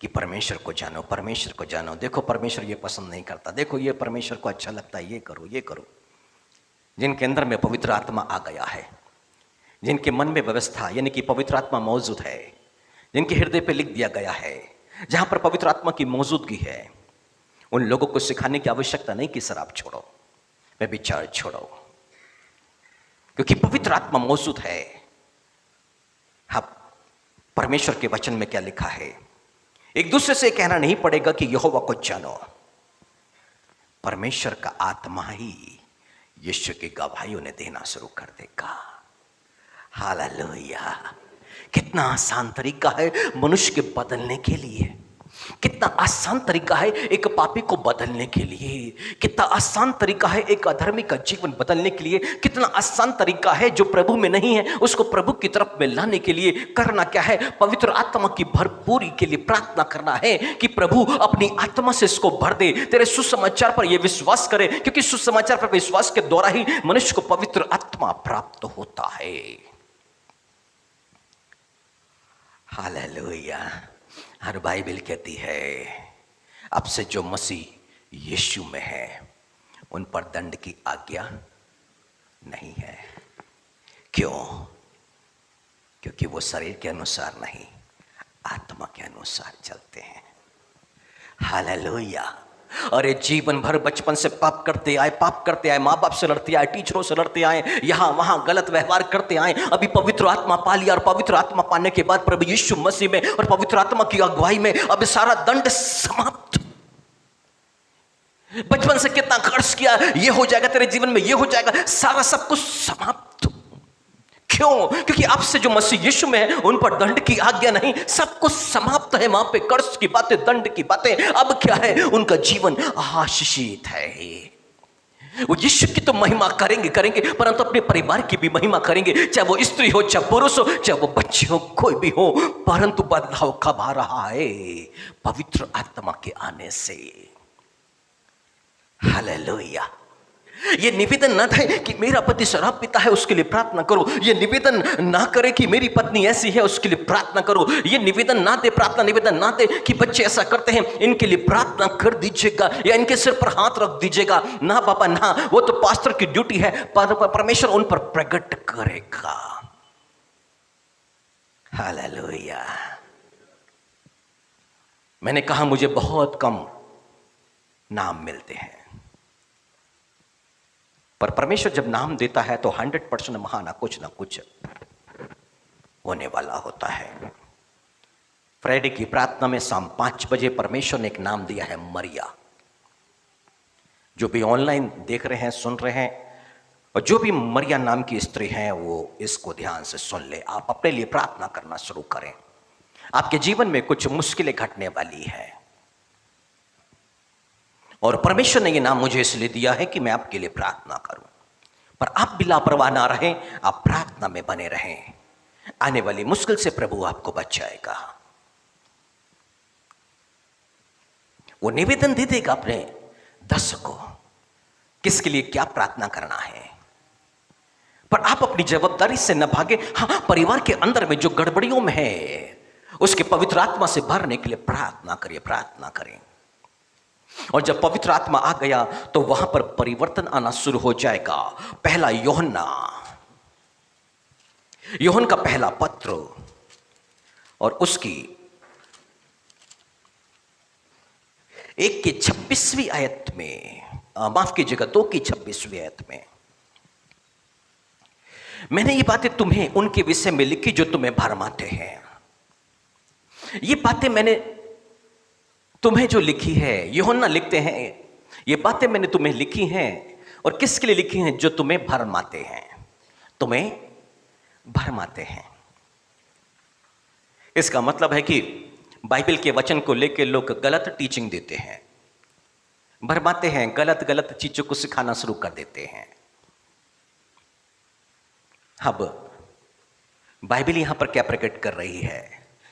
कि परमेश्वर को जानो, परमेश्वर को जानो। देखो परमेश्वर ये पसंद नहीं करता, देखो ये परमेश्वर को अच्छा लगता है, ये करो ये करो। जिनके अंदर में पवित्र आत्मा आ गया है, जिनके मन में व्यवस्था यानी कि पवित्र आत्मा मौजूद है, जिनके हृदय पे लिख दिया गया है, जहां पर पवित्र आत्मा की मौजूदगी है, उन लोगों को सिखाने की आवश्यकता नहीं कि शराब छोड़ो, व्यभिचार छोड़ो, क्योंकि पवित्र आत्मा मौजूद है। हाँ, परमेश्वर के वचन में क्या लिखा है? एक दूसरे से कहना नहीं पड़ेगा कि यहोवा को जानो। परमेश्वर का आत्मा ही यीशु की गवाही उन्हें देना शुरू कर देगा। हालेलुया! कितना आसान तरीका है मनुष्य के बदलने के लिए, कितना आसान तरीका है एक पापी को बदलने के लिए, कितना आसान तरीका है एक अधर्मी का जीवन बदलने के लिए, कितना आसान तरीका है जो प्रभु में नहीं है उसको प्रभु की तरफ में लाने के लिए। करना क्या है? पवित्र आत्मा की भरपूरी के लिए प्रार्थना करना है कि प्रभु अपनी आत्मा से इसको भर दे। तेरे सुसमाचार पर यह विश्वास करे, क्योंकि सुसमाचार पर विश्वास के द्वारा ही मनुष्य को पवित्र आत्मा प्राप्त होता है। हालेलुया! हर बाइबल कहती है अब से जो मसीह यीशु में है उन पर दंड की आज्ञा नहीं है। क्यों? क्योंकि वो शरीर के अनुसार नहीं, आत्मा के अनुसार चलते हैं। हालेलुया! अरे जीवन भर बचपन से पाप करते आए, माँ बाप से लड़ते आए, टीचरों से लड़ते आए, यहां वहां गलत व्यवहार करते आए। अभी पवित्र आत्मा पा लिया, और पवित्र आत्मा पाने के बाद प्रभु यीशु मसीह में और पवित्र आत्मा की अगुवाई में अब सारा दंड समाप्त। बचपन से कितना खर्च किया, ये हो जाएगा तेरे जीवन में, ये हो जाएगा, सारा सब कुछ समाप्त। क्यों? क्योंकि आपसे जो मसीह यीशु में है उन पर दंड की आज्ञा नहीं, सब कुछ समाप्त है। वहां पे कर्ज की बातें, दंड की बातें, अब क्या है? उनका जीवन आशीषित है। वो यीशु की तो महिमा करेंगे परंतु अपने परिवार की भी महिमा करेंगे, चाहे वो स्त्री हो, चाहे पुरुष हो, चाहे वो बच्चे हो, कोई भी हो। परंतु बदलाव कब आ रहा है? पवित्र आत्मा के आने से। हालेलुया। ये निवेदन न था कि मेरा पति शराब पीता है उसके लिए प्रार्थना करो, ये निवेदन ना करे कि मेरी पत्नी ऐसी है उसके लिए प्रार्थना करो, ये निवेदन ना दे, प्रार्थना निवेदन ना दे कि बच्चे ऐसा करते हैं इनके लिए प्रार्थना कर दीजिएगा या इनके सिर पर हाथ रख दीजिएगा। ना बाबा ना, वो तो पास्टर की ड्यूटी है, परमेश्वर उन पर प्रकट करेगा। हालेलुया। मैंने कहा मुझे बहुत कम नाम मिलते हैं, पर परमेश्वर जब नाम देता है तो 100% वहां ना कुछ होने वाला होता है। फ्राइडे की प्रार्थना में शाम 5 बजे परमेश्वर ने एक नाम दिया है, मरिया। जो भी ऑनलाइन देख रहे हैं, सुन रहे हैं, और जो भी मरिया नाम की स्त्री हैं, वो इसको ध्यान से सुन ले। आप अपने लिए प्रार्थना करना शुरू करें। आपके जीवन में कुछ मुश्किलें घटने वाली है, और परमेश्वर ने यह नाम मुझे इसलिए दिया है कि मैं आपके लिए प्रार्थना करूं। पर आप भी लापरवाह ना रहें, आप प्रार्थना में बने रहें। आने वाली मुश्किल से प्रभु आपको बचाएगा। वो निवेदन दे देगा अपने 10 को, किसके लिए क्या प्रार्थना करना है। पर आप अपनी जवाबदारी से न भागे। हाँ, परिवार के अंदर में जो गड़बड़ियों में है उसके पवित्र आत्मा से भरने के लिए प्रार्थना करिए, प्रार्थना करें। और जब पवित्र आत्मा आ गया तो वहां पर परिवर्तन आना शुरू हो जाएगा। पहला यूहन्ना का पहला पत्र और उसकी 1 की 26वीं आयत में, माफ कीजिएगा 2 की 26वीं आयत में, मैंने ये बातें तुम्हें उनके विषय में लिखी जो तुम्हें भरमाते हैं। ये बातें मैंने तुम्हें जो लिखी है, यूहन्ना लिखते हैं, ये बातें मैंने तुम्हें लिखी हैं। और किसके लिए लिखी हैं? जो तुम्हें भरमाते हैं, तुम्हें भरमाते हैं। इसका मतलब है कि बाइबल के वचन को लेकर लोग गलत टीचिंग देते हैं, भरमाते हैं, गलत गलत चीजों को सिखाना शुरू कर देते हैं। अब बाइबल यहां पर क्या प्रकट कर रही है?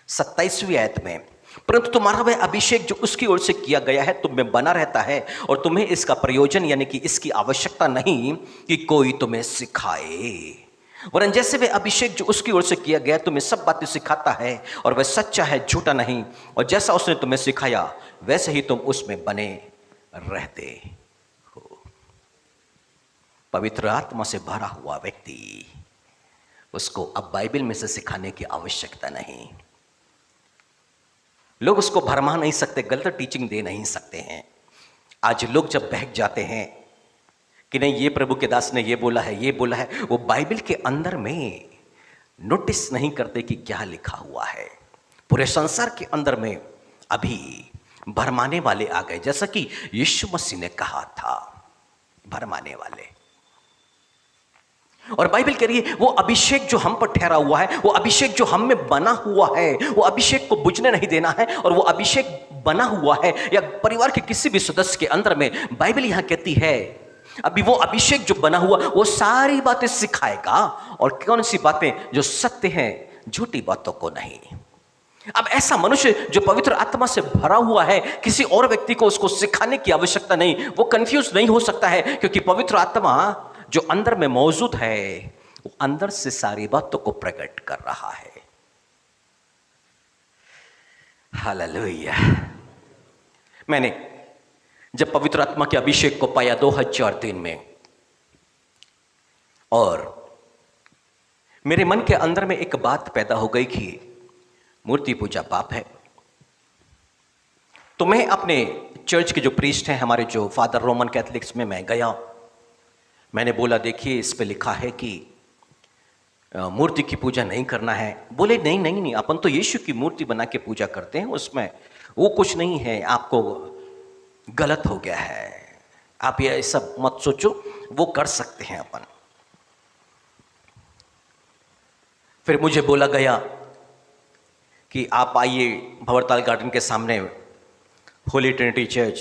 27वीं आयत में, परंतु तुम्हारा वह अभिषेक जो उसकी ओर से किया गया है तुम में बना रहता है, और तुम्हें इसका प्रयोजन यानी कि इसकी आवश्यकता नहीं कि कोई तुम्हें सिखाए, वरन जैसे वह अभिषेक जो उसकी ओर से किया गया तुम्हें सब बातें सिखाता है, और वह सच्चा है, झूठा नहीं, और जैसा उसने तुम्हें सिखाया वैसे ही तुम उसमें बने रहते हो। पवित्र आत्मा से भरा हुआ व्यक्ति, उसको अब बाइबल में से सिखाने की आवश्यकता नहीं। लोग उसको भरमा नहीं सकते, गलत टीचिंग दे नहीं सकते हैं। आज लोग जब बहक जाते हैं कि नहीं ये प्रभु के दास ने ये बोला है, ये बोला है, वो बाइबल के अंदर में नोटिस नहीं करते कि क्या लिखा हुआ है। पूरे संसार के अंदर में अभी भरमाने वाले आ गए, जैसा कि यीशु मसीह ने कहा था, भरमाने वाले। और बाइबल कह रही है वो अभिषेक जो हम पर ठहरा हुआ है, वो अभिषेक जो हम में बना हुआ है, वो अभिषेक को बुझने नहीं देना है। और वो अभिषेक बना हुआ है या परिवार के किसी भी सदस्य के अंदर में, बाइबल यहां कहती है अभी वो अभिषेक जो बना हुआ वो सारी बातें सिखाएगा। और कौन सी बातें? जो सत्य हैं, झूठी बातों को नहीं। अब ऐसा मनुष्य जो पवित्र आत्मा से भरा हुआ है, किसी और व्यक्ति को उसको सिखाने की आवश्यकता नहीं, वो कंफ्यूज नहीं हो सकता है, क्योंकि पवित्र आत्मा जो अंदर में मौजूद है वो अंदर से सारी बातों को प्रकट कर रहा है। हालेलुया। मैंने जब पवित्र आत्मा के अभिषेक को पाया 2003 में, और मेरे मन के अंदर में एक बात पैदा हो गई कि मूर्ति पूजा पाप है, तो मैं अपने चर्च के जो प्रीस्ट हैं, हमारे जो फादर रोमन कैथलिक्स में मैं गया, मैंने बोला देखिए इस पे लिखा है कि मूर्ति की पूजा नहीं करना है। बोले नहीं नहीं नहीं, अपन तो यीशु की मूर्ति बना के पूजा करते हैं, उसमें वो कुछ नहीं है, आपको गलत हो गया है, आप ये सब मत सोचो, वो कर सकते हैं अपन। फिर मुझे बोला गया कि आप आइए भंवरताल गार्डन के सामने होली ट्रिनिटी चर्च,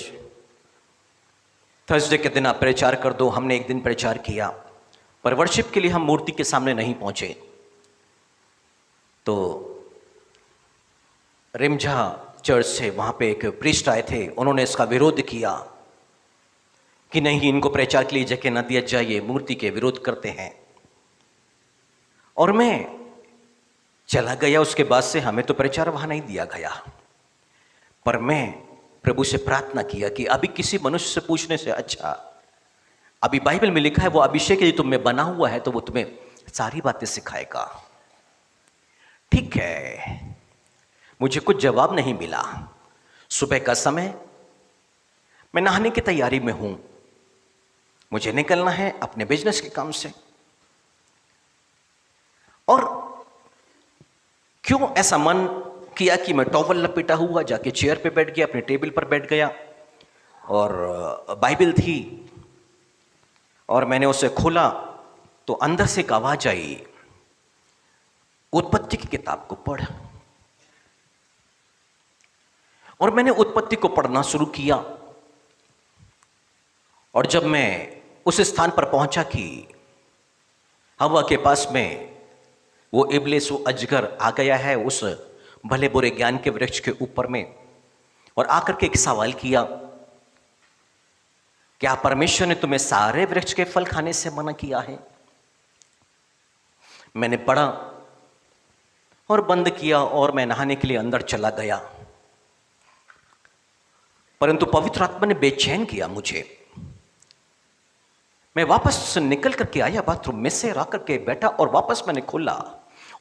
थर्सडे के दिन आप प्रचार कर दो। हमने एक दिन प्रचार किया, पर वर्शिप के लिए हम मूर्ति के सामने नहीं पहुंचे। तो रिमझा चर्च से वहां पे एक प्रीस्ट आए थे, उन्होंने इसका विरोध किया कि नहीं, इनको प्रचार के लिए जगह न दिया जाए, ये मूर्ति के विरोध करते हैं। और मैं चला गया, उसके बाद से हमें तो प्रचार वहां नहीं दिया गया। पर मैं प्रभु से प्रार्थना किया कि अभी किसी मनुष्य से पूछने से अच्छा, अभी बाइबल में लिखा है वो अभिषेक यदि तुम में बना हुआ है तो वो तुम्हें सारी बातें सिखाएगा। ठीक है, मुझे कुछ जवाब नहीं मिला। सुबह का समय, मैं नहाने की तैयारी में हूं, मुझे निकलना है अपने बिजनेस के काम से। और क्यों ऐसा मन किया कि मैं टॉवल लपेटा हुआ जाके चेयर पे बैठ गया, अपने टेबल पर बैठ गया, और बाइबल थी और मैंने उसे खोला तो अंदर से एक आवाज आई, उत्पत्ति की किताब को पढ़। और मैंने उत्पत्ति को पढ़ना शुरू किया। और जब मैं उस स्थान पर पहुंचा कि हवा के पास में वो इब्लिस, वो अजगर आ गया है उस भले बुरे ज्ञान के वृक्ष के ऊपर में, और आकर के एक सवाल किया, क्या परमेश्वर ने तुम्हें सारे वृक्ष के फल खाने से मना किया है? मैंने पढ़ा और बंद किया और मैं नहाने के लिए अंदर चला गया। परंतु पवित्र आत्मा ने बेचैन किया मुझे। मैं वापस निकल करके आया बाथरूम में से, आकर के बैठा और वापस मैंने खोला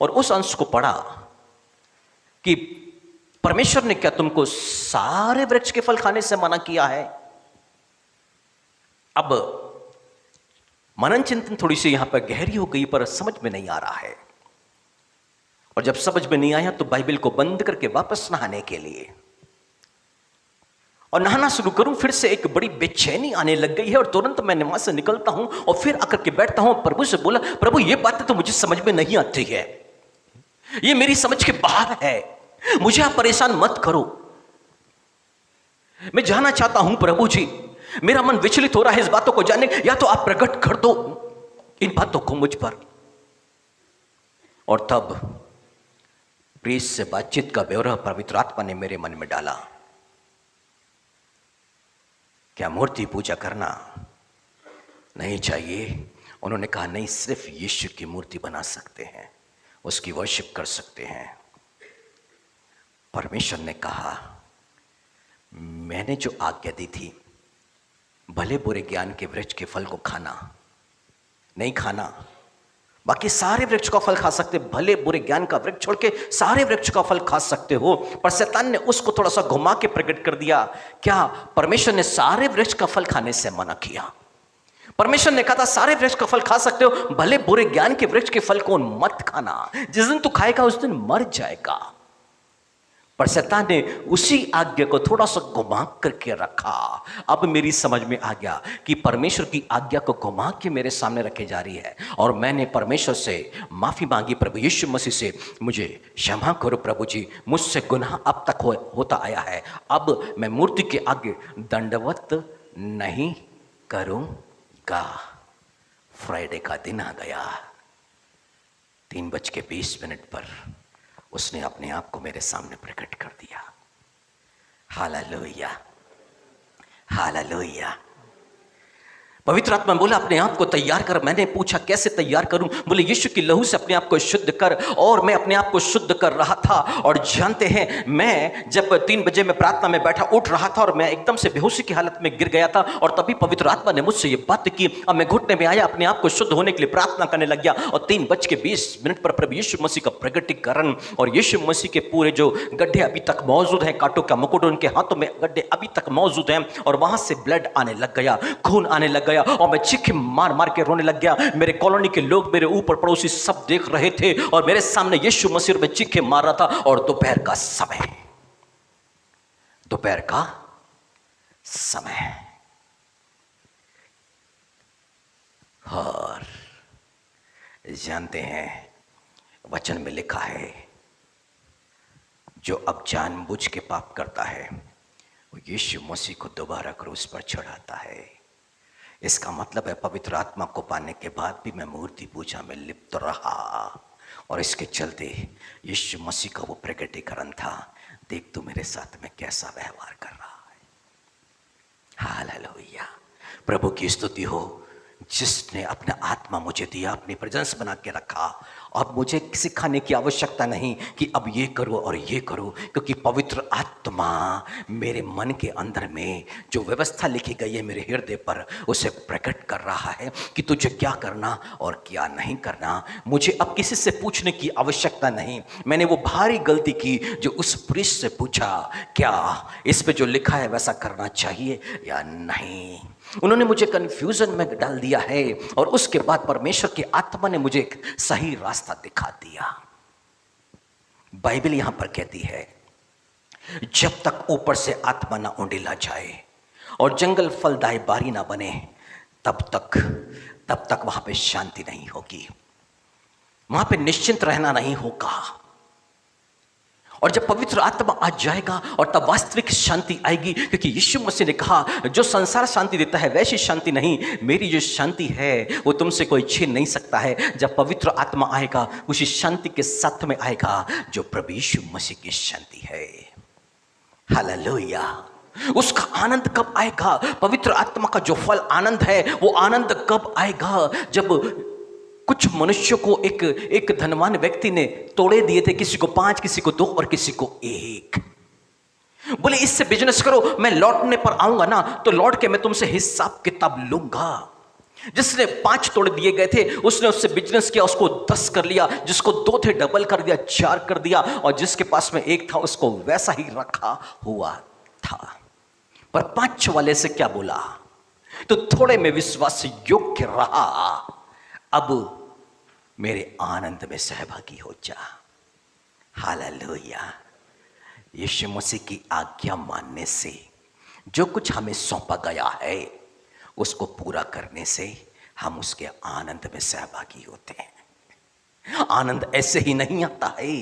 और उस अंश को पढ़ा कि परमेश्वर ने क्या तुमको सारे वृक्ष के फल खाने से मना किया है? अब मनन चिंतन थोड़ी सी यहां पर गहरी हो गई, पर समझ में नहीं आ रहा है। और जब समझ में नहीं आया तो बाइबल को बंद करके वापस नहाने के लिए, और नहाना शुरू करूं, फिर से एक बड़ी बेचैनी आने लग गई है और तुरंत मैं वहां से निकलता हूं और फिर आकर के बैठता हूं। प्रभु से बोला, प्रभु ये बात तो मुझे समझ में नहीं आती है, ये मेरी समझ के बाहर है, मुझे आप परेशान मत करो। मैं जाना चाहता हूं प्रभु जी, मेरा मन विचलित हो रहा है इस बातों को जानने, या तो आप प्रकट कर दो इन बातों को मुझ पर। और तब प्रीस्ट से बातचीत का ब्यौरा पवित्र आत्मा ने मेरे मन में डाला। क्या मूर्ति पूजा करना नहीं चाहिए? उन्होंने कहा नहीं, सिर्फ यीशु की मूर्ति बना सकते हैं, उसकी वर्शिप कर सकते हैं। परमेश्वर ने कहा, मैंने जो आज्ञा दी थी, भले बुरे ज्ञान के वृक्ष के फल को खाना नहीं खाना, बाकी सारे वृक्ष का फल खा सकते, भले बुरे ज्ञान का वृक्ष छोड़ के सारे वृक्ष का फल खा सकते हो। पर शैतान ने उसको थोड़ा सा घुमा के प्रकट कर दिया, क्या परमेश्वर ने सारे वृक्ष का फल खाने से मना किया? परमेश्वर ने कहा था सारे वृक्ष का फल खा सकते हो, भले बुरे ज्ञान के वृक्ष के फल को मत खाना, जिस दिन तू खाएगा उस दिन मर जाएगा। पर शैतान ने उसी आज्ञा को थोड़ा सा घुमा करके रखा। अब मेरी समझ में आ गया कि परमेश्वर की आज्ञा को घुमा के मेरे सामने रखे जा रही है, और मैंने परमेश्वर से माफी मांगी, प्रभु यीशु मसीह से, मुझे क्षमा करो प्रभु जी, मुझसे गुनाह अब तक होता आया है, अब मैं मूर्ति के आगे दंडवत नहीं करूंगा। फ्राइडे का दिन आ गया, 3:20 पर उसने अपने आप को मेरे सामने प्रकट कर दिया। Hallelujah, hallelujah. पवित्र आत्मा बोला अपने आप को तैयार कर। मैंने पूछा कैसे तैयार करूं? बोले यीशु की लहू से अपने आप को शुद्ध कर। और मैं अपने आप को शुद्ध कर रहा था। और जानते हैं, मैं जब 3 बजे में प्रार्थना में बैठा उठ रहा था और मैं एकदम से बेहोशी की हालत में गिर गया था। और तभी पवित्र आत्मा ने मुझसे ये बात की। अब मैं घुटने में आया, अपने आप को शुद्ध होने के लिए प्रार्थना करने लग गया। और 3:20 पर प्रभु यीशु मसीह का प्रगटीकरण और यीशु मसीह के पूरे जो गड्ढे अभी तक मौजूद हैं, कांटों का मुकुट, उनके हाथों में गड्ढे अभी तक मौजूद हैं। और वहां से ब्लड आने लग गया, खून आने लग गया। और मैं चीख मार मार के रोने लग गया। मेरे कॉलोनी के लोग, मेरे ऊपर पड़ोसी सब देख रहे थे और मेरे सामने यीशु मसीह में चीखे मार रहा था। और दोपहर का समय और जानते हैं, वचन में लिखा है, जो अब जानबूझ के पाप करता है वो यीशु मसीह को दोबारा क्रूस पर चढ़ाता है। इसका मतलब है पवित्र आत्मा को पाने के बाद भी मैं मूर्ति पूजा में लिप्त रहा। और इसके चलते यीशु मसीह का वो प्रकटीकरण था, देख तू मेरे साथ में कैसा व्यवहार कर रहा है। हालेलुया, प्रभु की स्तुति हो, जिसने अपना आत्मा मुझे दिया, अपनी प्रेजेंस बना के रखा। अब मुझे सिखाने की आवश्यकता नहीं कि अब ये करो और ये करो, क्योंकि पवित्र आत्मा मेरे मन के अंदर में जो व्यवस्था लिखी गई है मेरे हृदय पर, उसे प्रकट कर रहा है कि तुझे क्या करना और क्या नहीं करना। मुझे अब किसी से पूछने की आवश्यकता नहीं। मैंने वो भारी गलती की जो उस पुरुष से पूछा, क्या इस पे जो लिखा है वैसा करना चाहिए या नहीं। उन्होंने मुझे कंफ्यूजन में डाल दिया है। और उसके बाद परमेश्वर की आत्मा ने मुझे एक सही रास्ता दिखा दिया। बाइबल यहां पर कहती है, जब तक ऊपर से आत्मा ना उंडेला जाए और जंगल फलदायी बारी ना बने, तब तक वहां पे शांति नहीं होगी, वहां पे निश्चिंत रहना नहीं होगा। और जब पवित्र आत्मा आ जाएगा और तब वास्तविक शांति आएगी, क्योंकि यीशु मसीह ने कहा, जो संसार शांति देता है वैसी शांति नहीं, मेरी जो शांति है वो तुमसे कोई छीन नहीं सकता है। जब पवित्र आत्मा आएगा उसी शांति के साथ में आएगा जो प्रभु यीशु मसीह की शांति है। हालेलुया। उसका आनंद कब आएगा? पवित्र आत्मा का जो फल आनंद है, वो आनंद कब आएगा? जब कुछ मनुष्यों को एक धनवान व्यक्ति ने तोड़े दिए थे, किसी को 5, किसी को 2 और किसी को 1। बोले इससे बिजनेस करो, मैं लौटने पर आऊंगा ना तो लौट के मैं तुमसे हिसाब किताब लूंगा। जिसने 5 तोड़े दिए गए थे उसने उससे बिजनेस किया, उसको 10 कर लिया। जिसको 2 थे डबल कर दिया, 4 कर दिया। और जिसके पास में 1 था उसको वैसा ही रखा हुआ था। पर 5 वाले से क्या बोला? तो थोड़े में विश्वास योग्य रहा, अब मेरे आनंद में सहभागी हो जा। हालेलुया। यीशु मसीह की आज्ञा मानने से जो कुछ हमें सौंपा गया है उसको पूरा करने से हम उसके आनंद में सहभागी होते हैं। आनंद ऐसे ही नहीं आता है।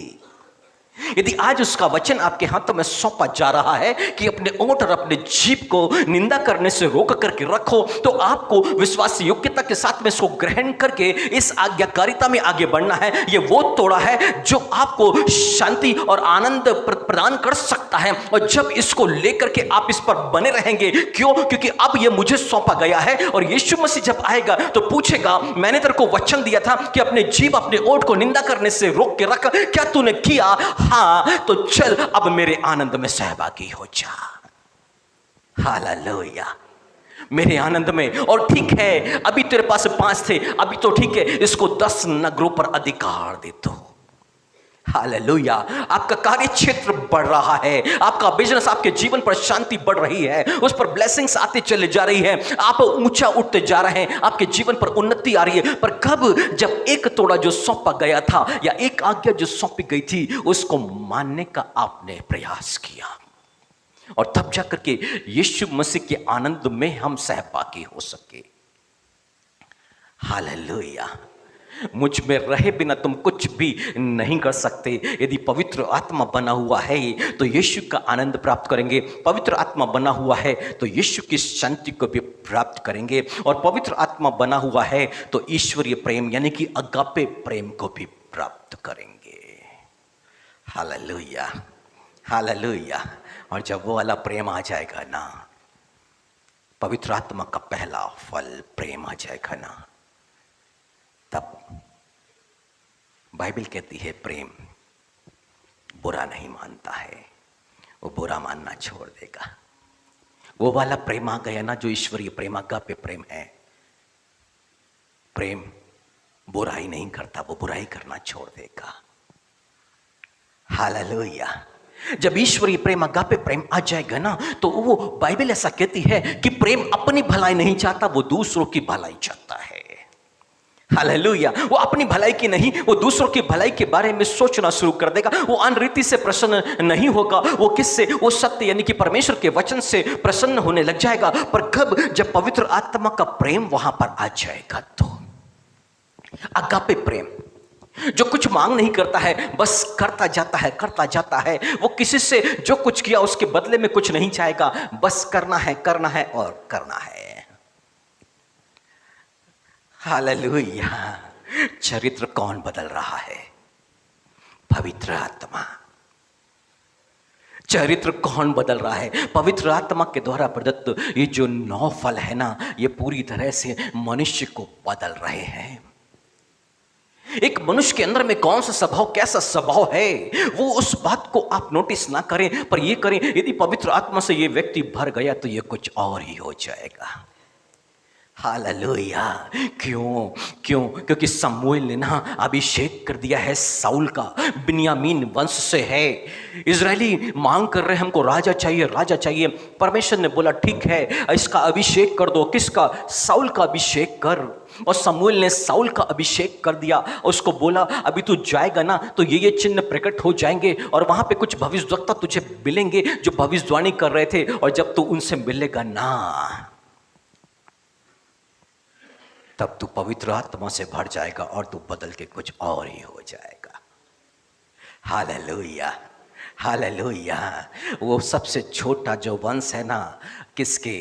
यदि आज उसका वचन आपके हाथों में सौंपा जा रहा है कि अपने ओंठ और अपने जीभ को निंदा करने से रोक करके रखो, तो आपको विश्वास योग्यता के साथ में इसको ग्रहण करके इस आज्ञाकारिता में आगे बढ़ना है। ये वो तोड़ा है जो आपको शांति और आनंद प्रदान कर सकता है। और जब इसको लेकर के आप इस पर बने रहेंगे, क्यों? क्योंकि अब ये मुझे सौंपा गया है। और यीशु मसीह जब आएगा तो पूछेगा, मैंने तेरे को वचन दिया था कि अपने जीभ अपने ओंठ को निंदा करने से रोक के रख, क्या तूने किया? हाँ, तो चल अब मेरे आनंद में सहभागी हो जा। हालेलुया। मेरे आनंद में। और ठीक है, अभी तेरे पास 5 थे, अभी तो ठीक है, इसको 10 नगरों पर अधिकार दे दो। हालेलुया। आपका कार्य क्षेत्र बढ़ रहा है, आपका बिजनेस, आपके जीवन पर शांति बढ़ रही है, उस पर ब्लेसिंग्स आते चले जा रही है, आप ऊंचा उठते जा रहे हैं, आपके जीवन पर उन्नति आ रही है। पर कब? जब एक तोड़ा जो सौंपा गया था या एक आज्ञा जो सौंपी गई थी उसको मानने का आपने प्रयास किया, और तब जाकर के यीशु मसीह के आनंद में हम सहभागी हो सके। हालेलुया। मुझ में रहे बिना तुम कुछ भी नहीं कर सकते। यदि पवित्र आत्मा बना हुआ है तो यीशु का आनंद प्राप्त करेंगे, पवित्र आत्मा बना हुआ है तो यीशु की शांति को भी प्राप्त करेंगे, और पवित्र आत्मा बना हुआ है तो ईश्वरीय प्रेम यानी कि अगापे प्रेम को भी प्राप्त करेंगे। Hallelujah, hallelujah. और जब वो वाला प्रेम आ जाएगा ना, पवित्र आत्मा का पहला फल प्रेम आ जाएगा ना, तब बाइबल कहती है प्रेम बुरा नहीं मानता है, वो बुरा मानना छोड़ देगा। वो वाला प्रेम आ गया ना जो ईश्वरीय प्रेम, अगापे प्रेम है। प्रेम बुराई नहीं करता, वो बुराई करना छोड़ देगा। हालेलुया। जब ईश्वरीय प्रेम, अगापे प्रेम आ जाएगा ना, तो वो बाइबल ऐसा कहती है कि प्रेम अपनी भलाई नहीं चाहता, वो दूसरों की भलाई चाहता है। हालेलुया। वो अपनी भलाई की नहीं, वो दूसरों की भलाई के बारे में सोचना शुरू कर देगा। वो अनरीति से प्रसन्न नहीं होगा, वो किससे? वो सत्य यानी कि परमेश्वर के वचन से प्रसन्न होने लग जाएगा। पर कब? जब पवित्र आत्मा का प्रेम वहां पर आ जाएगा। तो अगापे प्रेम जो कुछ मांग नहीं करता है, बस करता जाता है, करता जाता है। वो किसी से जो कुछ किया उसके बदले में कुछ नहीं चाहेगा, बस करना है, करना है और करना है। हालेलुया। चरित्र कौन बदल रहा है? पवित्र आत्मा। चरित्र कौन बदल रहा है? पवित्र आत्मा के द्वारा प्रदत्त ये जो 9 फल है ना, ये पूरी तरह से मनुष्य को बदल रहे हैं। एक मनुष्य के अंदर में कौन सा स्वभाव, कैसा स्वभाव है, वो उस बात को आप नोटिस ना करें, पर ये करें यदि पवित्र आत्मा से ये व्यक्ति भर गया तो ये कुछ और ही हो जाएगा। हालेलुया। क्यों? क्योंकि शमूएल ने ना अभिषेक कर दिया है साउल का, बिन्यामीन वंश से है। इजरायली मांग कर रहे, हमको राजा चाहिए, राजा चाहिए। परमेश्वर ने बोला ठीक है, इसका अभिषेक कर दो। किसका? साउल का अभिषेक कर। और शमूएल ने साउल का अभिषेक कर दिया। उसको बोला अभी तू जाएगा ना तो ये चिन्ह प्रकट हो जाएंगे, और वहां पे कुछ भविष्यद्वक्ता तुझे मिलेंगे जो भविष्यवाणी कर रहे थे, और जब तू उनसे मिलेगा ना, तब तू पवित्र आत्मा से भर जाएगा और तू बदल के कुछ और ही हो जाएगा। Hallelujah, hallelujah. वो सबसे छोटा जो वंश है ना, किसके?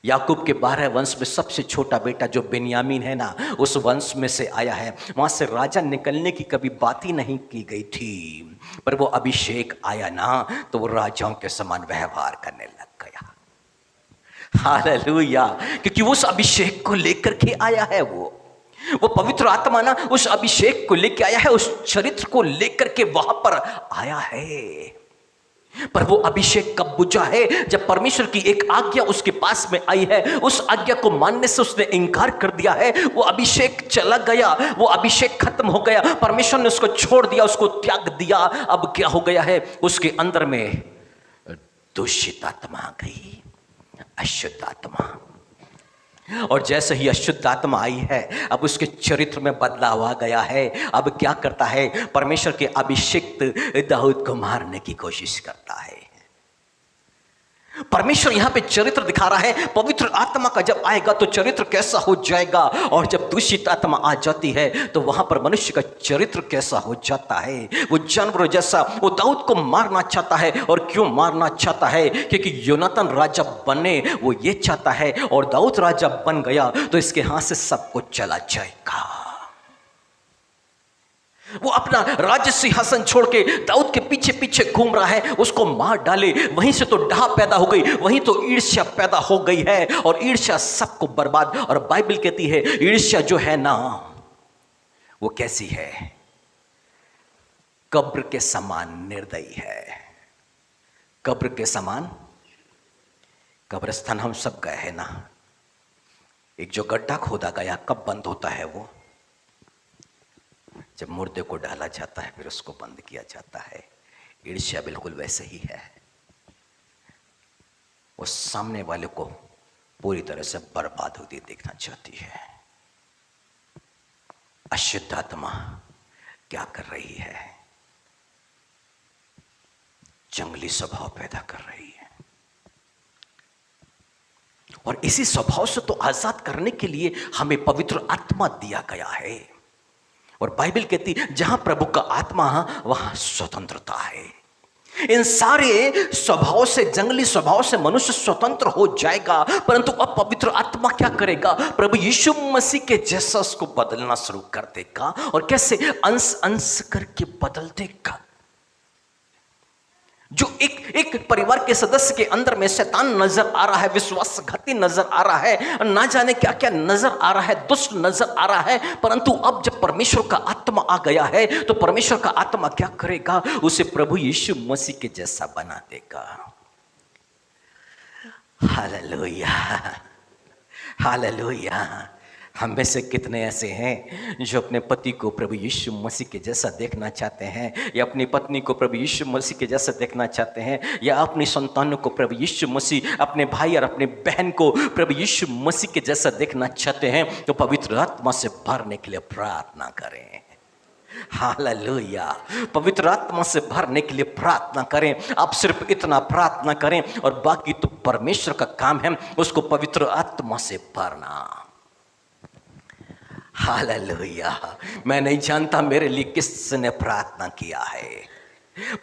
याकूब के 12 वंश में सबसे छोटा बेटा जो बिन्यामीन है ना, उस वंश में से आया है। वहां से राजा निकलने की कभी बात ही नहीं की गई थी, पर वो अभिषेक आया ना तो वो राजाओं के समान व्यवहार करने लग गया। हालेलुया। क्योंकि उस अभिषेक को लेकर के आया है। वो पवित्र आत्मा ना उस अभिषेक को लेकर आया है, उस चरित्र को लेकर के वहां पर आया है। पर वो अभिषेक कब बुझा है? जब परमेश्वर की एक आज्ञा उसके पास में आई है, उस आज्ञा को मानने से उसने इनकार कर दिया है। वो अभिषेक चला गया, वो अभिषेक खत्म हो गया, परमेश्वर ने उसको छोड़ दिया, उसको त्याग दिया। अब क्या हो गया है? उसके अंदर में दूषित आत्मा आ गई, अशुद्ध आत्मा। और जैसे ही अशुद्ध आत्मा आई है, अब उसके चरित्र में बदलाव आ गया है। अब क्या करता है? परमेश्वर के अभिषिक्त दाऊद को मारने की कोशिश करता है। परमेश्वर यहां पे चरित्र दिखा रहा है। पवित्र आत्मा का जब आएगा तो चरित्र कैसा हो जाएगा, और जब दूषित आत्मा आ जाती है तो वहां पर मनुष्य का चरित्र कैसा हो जाता है। वो जानवर जैसा, वो दाऊद को मारना चाहता है। और क्यों मारना चाहता है? क्योंकि योनातान राजा बने, वो ये चाहता है। और दाऊद राजा बन गया तो इसके हाथ से सब कुछ चला जाएगा। वो अपना राज्य सिंहासन छोड़ के दाऊद के पीछे पीछे घूम रहा है, उसको मार डाले। वहीं से तो डाह पैदा हो गई, वहीं तो ईर्ष्या पैदा हो गई है, और ईर्ष्या सबको बर्बाद। और बाइबल कहती है ईर्ष्या जो है ना, वो कैसी है? कब्र के समान निर्दयी है। कब्र के समान। कब्रिस्तान हम सब गए हैं ना, एक जो गड्ढा खोदा गया कब बंद होता है? वो जब मुर्दे को डाला जाता है फिर उसको बंद किया जाता है। ईर्ष्या बिल्कुल वैसे ही है। वो सामने वाले को पूरी तरह से बर्बाद होती देखना चाहती है। अशुद्ध आत्मा क्या कर रही है? जंगली स्वभाव पैदा कर रही है। और इसी स्वभाव से तो आजाद करने के लिए हमें पवित्र आत्मा दिया गया है। और बाइबल कहती जहां प्रभु का आत्मा वहां स्वतंत्रता है। इन सारे स्वभाव से, जंगली स्वभाव से मनुष्य स्वतंत्र हो जाएगा। परंतु अब पवित्र आत्मा क्या करेगा? प्रभु यीशु मसीह के जैसा उसको बदलना शुरू कर देगा। और कैसे? अंश अंश करके बदल देगा। जो एक परिवार के सदस्य के अंदर में शैतान नजर आ रहा है, विश्वासघाती नजर आ रहा है, ना जाने क्या क्या नजर आ रहा है, दुष्ट नजर आ रहा है, परंतु अब जब परमेश्वर का आत्मा आ गया है तो परमेश्वर का आत्मा क्या करेगा? उसे प्रभु यीशु मसीह के जैसा बना देगा। Hallelujah, hallelujah. हम में से कितने ऐसे हैं जो अपने पति को प्रभु यीशु मसीह के जैसा देखना चाहते हैं, या अपनी पत्नी को प्रभु यीशु मसीह के जैसा देखना चाहते हैं, या अपनी संतानों को प्रभु यीशु मसीह, अपने भाई और अपने बहन को प्रभु यीशु मसीह के जैसा देखना चाहते हैं, तो पवित्र आत्मा से भरने के लिए प्रार्थना करें। हालेलुया, पवित्र आत्मा से भरने के लिए प्रार्थना करें। आप सिर्फ इतना प्रार्थना करें और बाकी तो परमेश्वर का काम है उसको पवित्र आत्मा से भरना। हालेलुया। मैं नहीं जानता मेरे लिए किसने प्रार्थना किया है,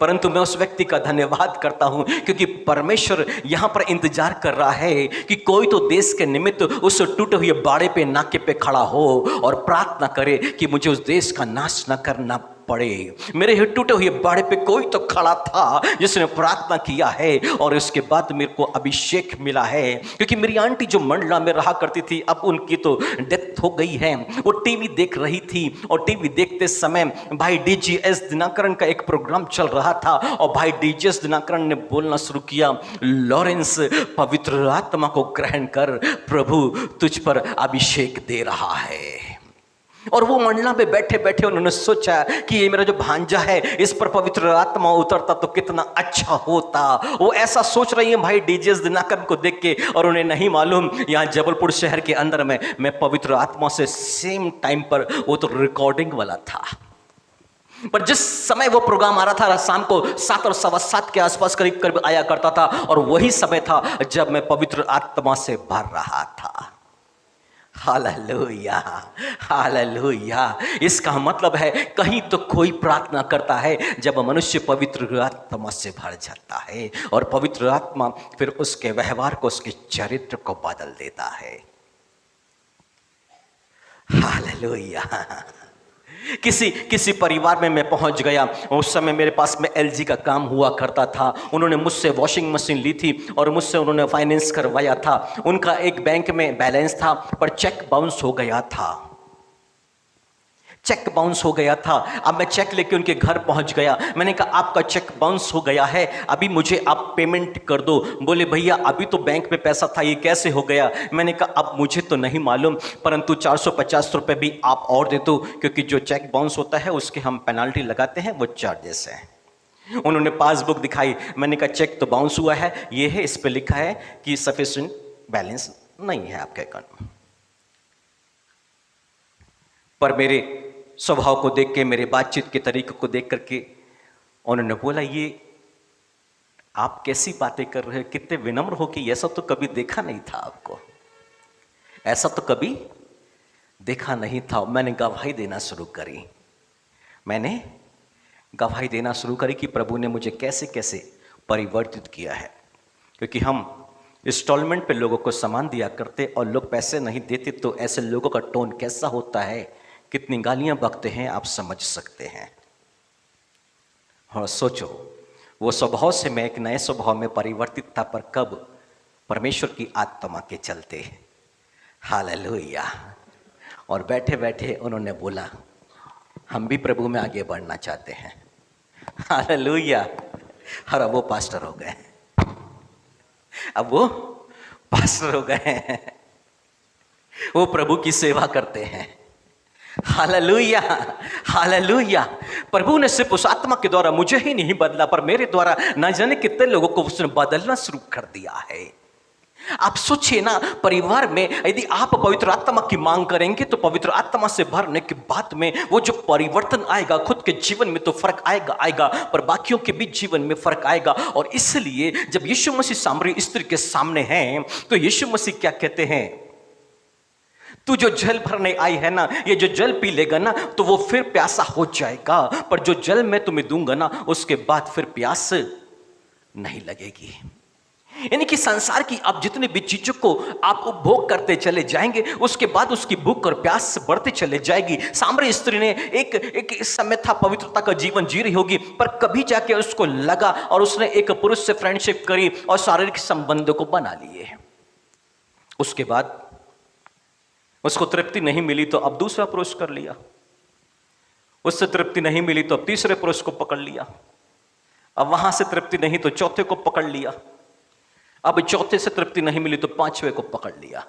परंतु मैं उस व्यक्ति का धन्यवाद करता हूं, क्योंकि परमेश्वर यहां पर इंतजार कर रहा है कि कोई तो देश के निमित्त उस टूटे हुए बाड़े पे, नाके पे खड़ा हो और प्रार्थना करे कि मुझे उस देश का नाश न करना पड़े। मेरे टूटे हुए बाड़े पे कोई तो खड़ा था जिसने प्रार्थना किया है और उसके बाद मेरे को अभिषेक मिला है। क्योंकि मेरी आंटी जो मंडला में रहा करती थी, अब उनकी तो डेथ हो गई है। वो टीवी देख रही थी और टीवी देखते समय भाई डीजीएस दिनाकरण का एक प्रोग्राम चल रहा था और भाई डीजीएस दिनाकरण ने बोलना शुरू किया, लॉरेंस पवित्र आत्मा को ग्रहण कर, प्रभु तुझ पर अभिषेक दे रहा है। और वो मंडला में बैठे बैठे उन्होंने सोचा कि ये मेरा जो भांजा है इस पर पवित्र आत्मा उतरता तो कितना अच्छा होता। वो ऐसा सोच रही है भाई डीजीएस दिनाकरण को देख के, और उन्हें नहीं मालूम यहाँ जबलपुर शहर के अंदर में मैं पवित्र आत्मा से सेम टाइम पर, वो तो रिकॉर्डिंग वाला था, पर जिस समय वो प्रोग्राम आ रहा था शाम को 7 और 7:15 के आसपास करीब करीब आया करता था, और वही समय था जब मैं पवित्र आत्मा से भर रहा था। Hallelujah, hallelujah. इसका मतलब है कहीं तो कोई प्रार्थना करता है जब मनुष्य पवित्र आत्मा से भर जाता है, और पवित्र आत्मा फिर उसके व्यवहार को, उसके चरित्र को बदल देता है। हालेलुया। किसी परिवार में मैं पहुंच गया, उस समय मेरे पास में एलजी का काम हुआ करता था। उन्होंने मुझसे वॉशिंग मशीन ली थी और मुझसे उन्होंने फाइनेंस करवाया था। उनका एक बैंक में बैलेंस था, पर चेक बाउंस हो गया था, चेक बाउंस हो गया था। अब मैं चेक लेके उनके घर पहुंच गया। मैंने कहा आपका चेक बाउंस हो गया है, अभी मुझे आप पेमेंट कर दो। बोले भैया अभी तो बैंक में पैसा था, ये कैसे हो गया? मैंने कहा अब मुझे तो नहीं मालूम, परंतु 450 रुपये भी आप और दे दो, क्योंकि जो चेक बाउंस होता है उसके हम पेनाल्टी लगाते हैं, वो चार्जेस हैं। उन्होंने पासबुक दिखाई। मैंने कहा चेक तो बाउंस हुआ है, ये है, इस पर लिखा है कि सफिशिएंट बैलेंस नहीं है आपके अकाउंट में। पर मेरे स्वभाव को देख के, मेरे बातचीत के तरीके को देख करके उन्होंने बोला ये आप कैसी बातें कर रहे हैं, कितने विनम्र हो कि ऐसा तो कभी देखा नहीं था आपको, ऐसा तो कभी देखा नहीं था। मैंने गवाही देना शुरू करी, मैंने गवाही देना शुरू करी कि प्रभु ने मुझे कैसे कैसे परिवर्तित किया है। क्योंकि हम इंस्टॉलमेंट पे लोगों को सामान दिया करते और लोग पैसे नहीं देते, तो ऐसे लोगों का टोन कैसा होता है, कितनी गालियां बकते हैं, आप समझ सकते हैं। और सोचो वो स्वभाव से मैं एक नए स्वभाव में परिवर्तित था, पर कब? परमेश्वर की आत्मा के चलते। हालेलुया। और बैठे बैठे उन्होंने बोला हम भी प्रभु में आगे बढ़ना चाहते हैं। हालेलुया। और अब वो पास्टर हो गए, अब वो पास्टर हो गए हैं, वो प्रभु की सेवा करते हैं। Hallelujah, hallelujah. प्रभु ने सिर्फ उस आत्मा के द्वारा मुझे ही नहीं बदला, पर मेरे द्वारा न जाने कितने लोगों को उसने बदलना शुरू कर दिया है। आप सोचिए ना, परिवार में यदि आप पवित्र आत्मा की मांग करेंगे तो पवित्र आत्मा से भरने के बाद में वो जो परिवर्तन आएगा, खुद के जीवन में तो फर्क आएगा, पर बाकियों के भी जीवन में फर्क आएगा। और इसलिए जब यीशु मसीह सामरी स्त्री के सामने हैं तो यीशु मसीह क्या कहते हैं? तू जो जल भरने आई है ना, ये जो जल पी लेगा ना तो वो फिर प्यासा हो जाएगा, पर जो जल मैं तुम्हें दूंगा ना उसके बाद फिर प्यास नहीं लगेगी। यानी कि संसार की आप जितने भी चीजों को आप उपभोग करते चले जाएंगे, उसके बाद उसकी भूख और प्यास बढ़ते चले जाएगी। सामरी स्त्री ने एक इस समय था पवित्रता का जीवन जी रही होगी, पर कभी जाके उसको लगा और उसने एक पुरुष से फ्रेंडशिप करी और शारीरिक संबंधों को बना लिए। उसके बाद उसको तृप्ति नहीं मिली तो अब दूसरा पुरुष कर लिया, उससे तृप्ति नहीं मिली तो अब तीसरे पुरुष को पकड़ लिया, अब वहां से तृप्ति नहीं तो चौथे को पकड़ लिया, अब चौथे से तृप्ति नहीं मिली तो पांचवे को पकड़ लिया।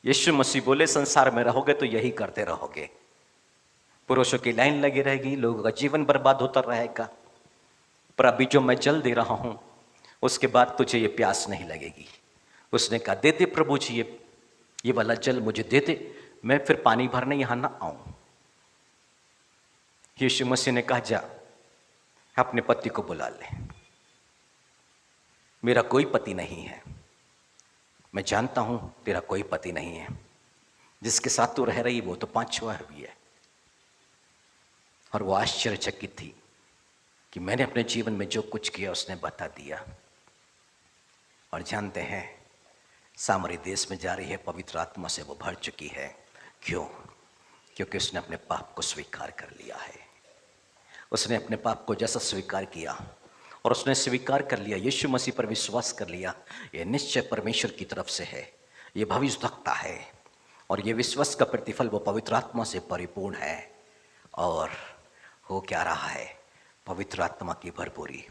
यीशु मसीह बोले संसार में रहोगे तो यही करते रहोगे, पुरुषों की लाइन लगी रहेगी, लोगों का जीवन बर्बाद होता रहेगा, पर अभी जो मैं जल दे रहा हूं उसके बाद तुझे ये प्यास नहीं लगेगी। उसने कहा दे दे प्रभु जी, ये वाला जल मुझे दे दे, मैं फिर पानी भरने यहां ना आऊं। यीशु मसीह ने कहा जा अपने पति को बुला ले, मेरा कोई पति नहीं है, मैं जानता हूं तेरा कोई पति नहीं है, जिसके साथ तू रह रही वो तो पांचवा भी है। और वो आश्चर्यचकित थी कि मैंने अपने जीवन में जो कुछ किया उसने बता दिया। और जानते हैं सामरी देश में जा रही है, पवित्र आत्मा से वो भर चुकी है। क्यों? क्योंकि उसने अपने पाप को स्वीकार कर लिया है। उसने अपने पाप को जैसा स्वीकार किया और उसने स्वीकार कर लिया, यीशु मसीह पर विश्वास कर लिया, ये निश्चय परमेश्वर की तरफ से है, ये भविष्यवक्ता है और ये विश्वास का प्रतिफल वो पवित्र आत्मा से परिपूर्ण है। और हो क्या रहा है? पवित्र आत्मा की भरपूरी,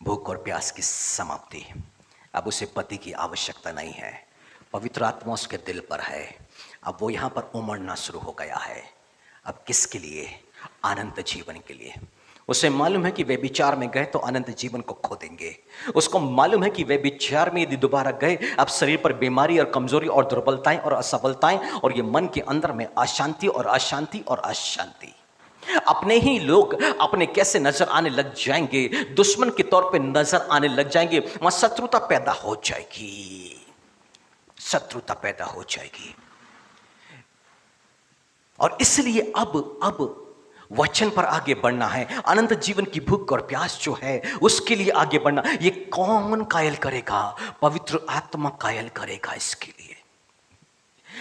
भूख और प्यास की समाप्ति। अब उसे पति की आवश्यकता नहीं है, पवित्र आत्मा उसके दिल पर है। अब वो यहाँ पर उमड़ना शुरू हो गया है। अब किसके लिए? अनंत जीवन के लिए। उसे मालूम है कि वे विचार में गए तो अनंत जीवन को खो देंगे। उसको मालूम है कि वे विचार में यदि दोबारा गए, अब शरीर पर बीमारी और कमजोरी और दुर्बलताएं और असफलताएं और ये मन के अंदर में अशांति और अशांति और अशांति, अपने ही लोग अपने कैसे नजर आने लग जाएंगे, दुश्मन के तौर पे नजर आने लग जाएंगे। वहां शत्रुता पैदा हो जाएगी, शत्रुता पैदा हो जाएगी। और इसलिए अब वचन पर आगे बढ़ना है। अनंत जीवन की भूख और प्यास जो है उसके लिए आगे बढ़ना। ये कौन कायल करेगा? पवित्र आत्मा कायल करेगा। इसके लिए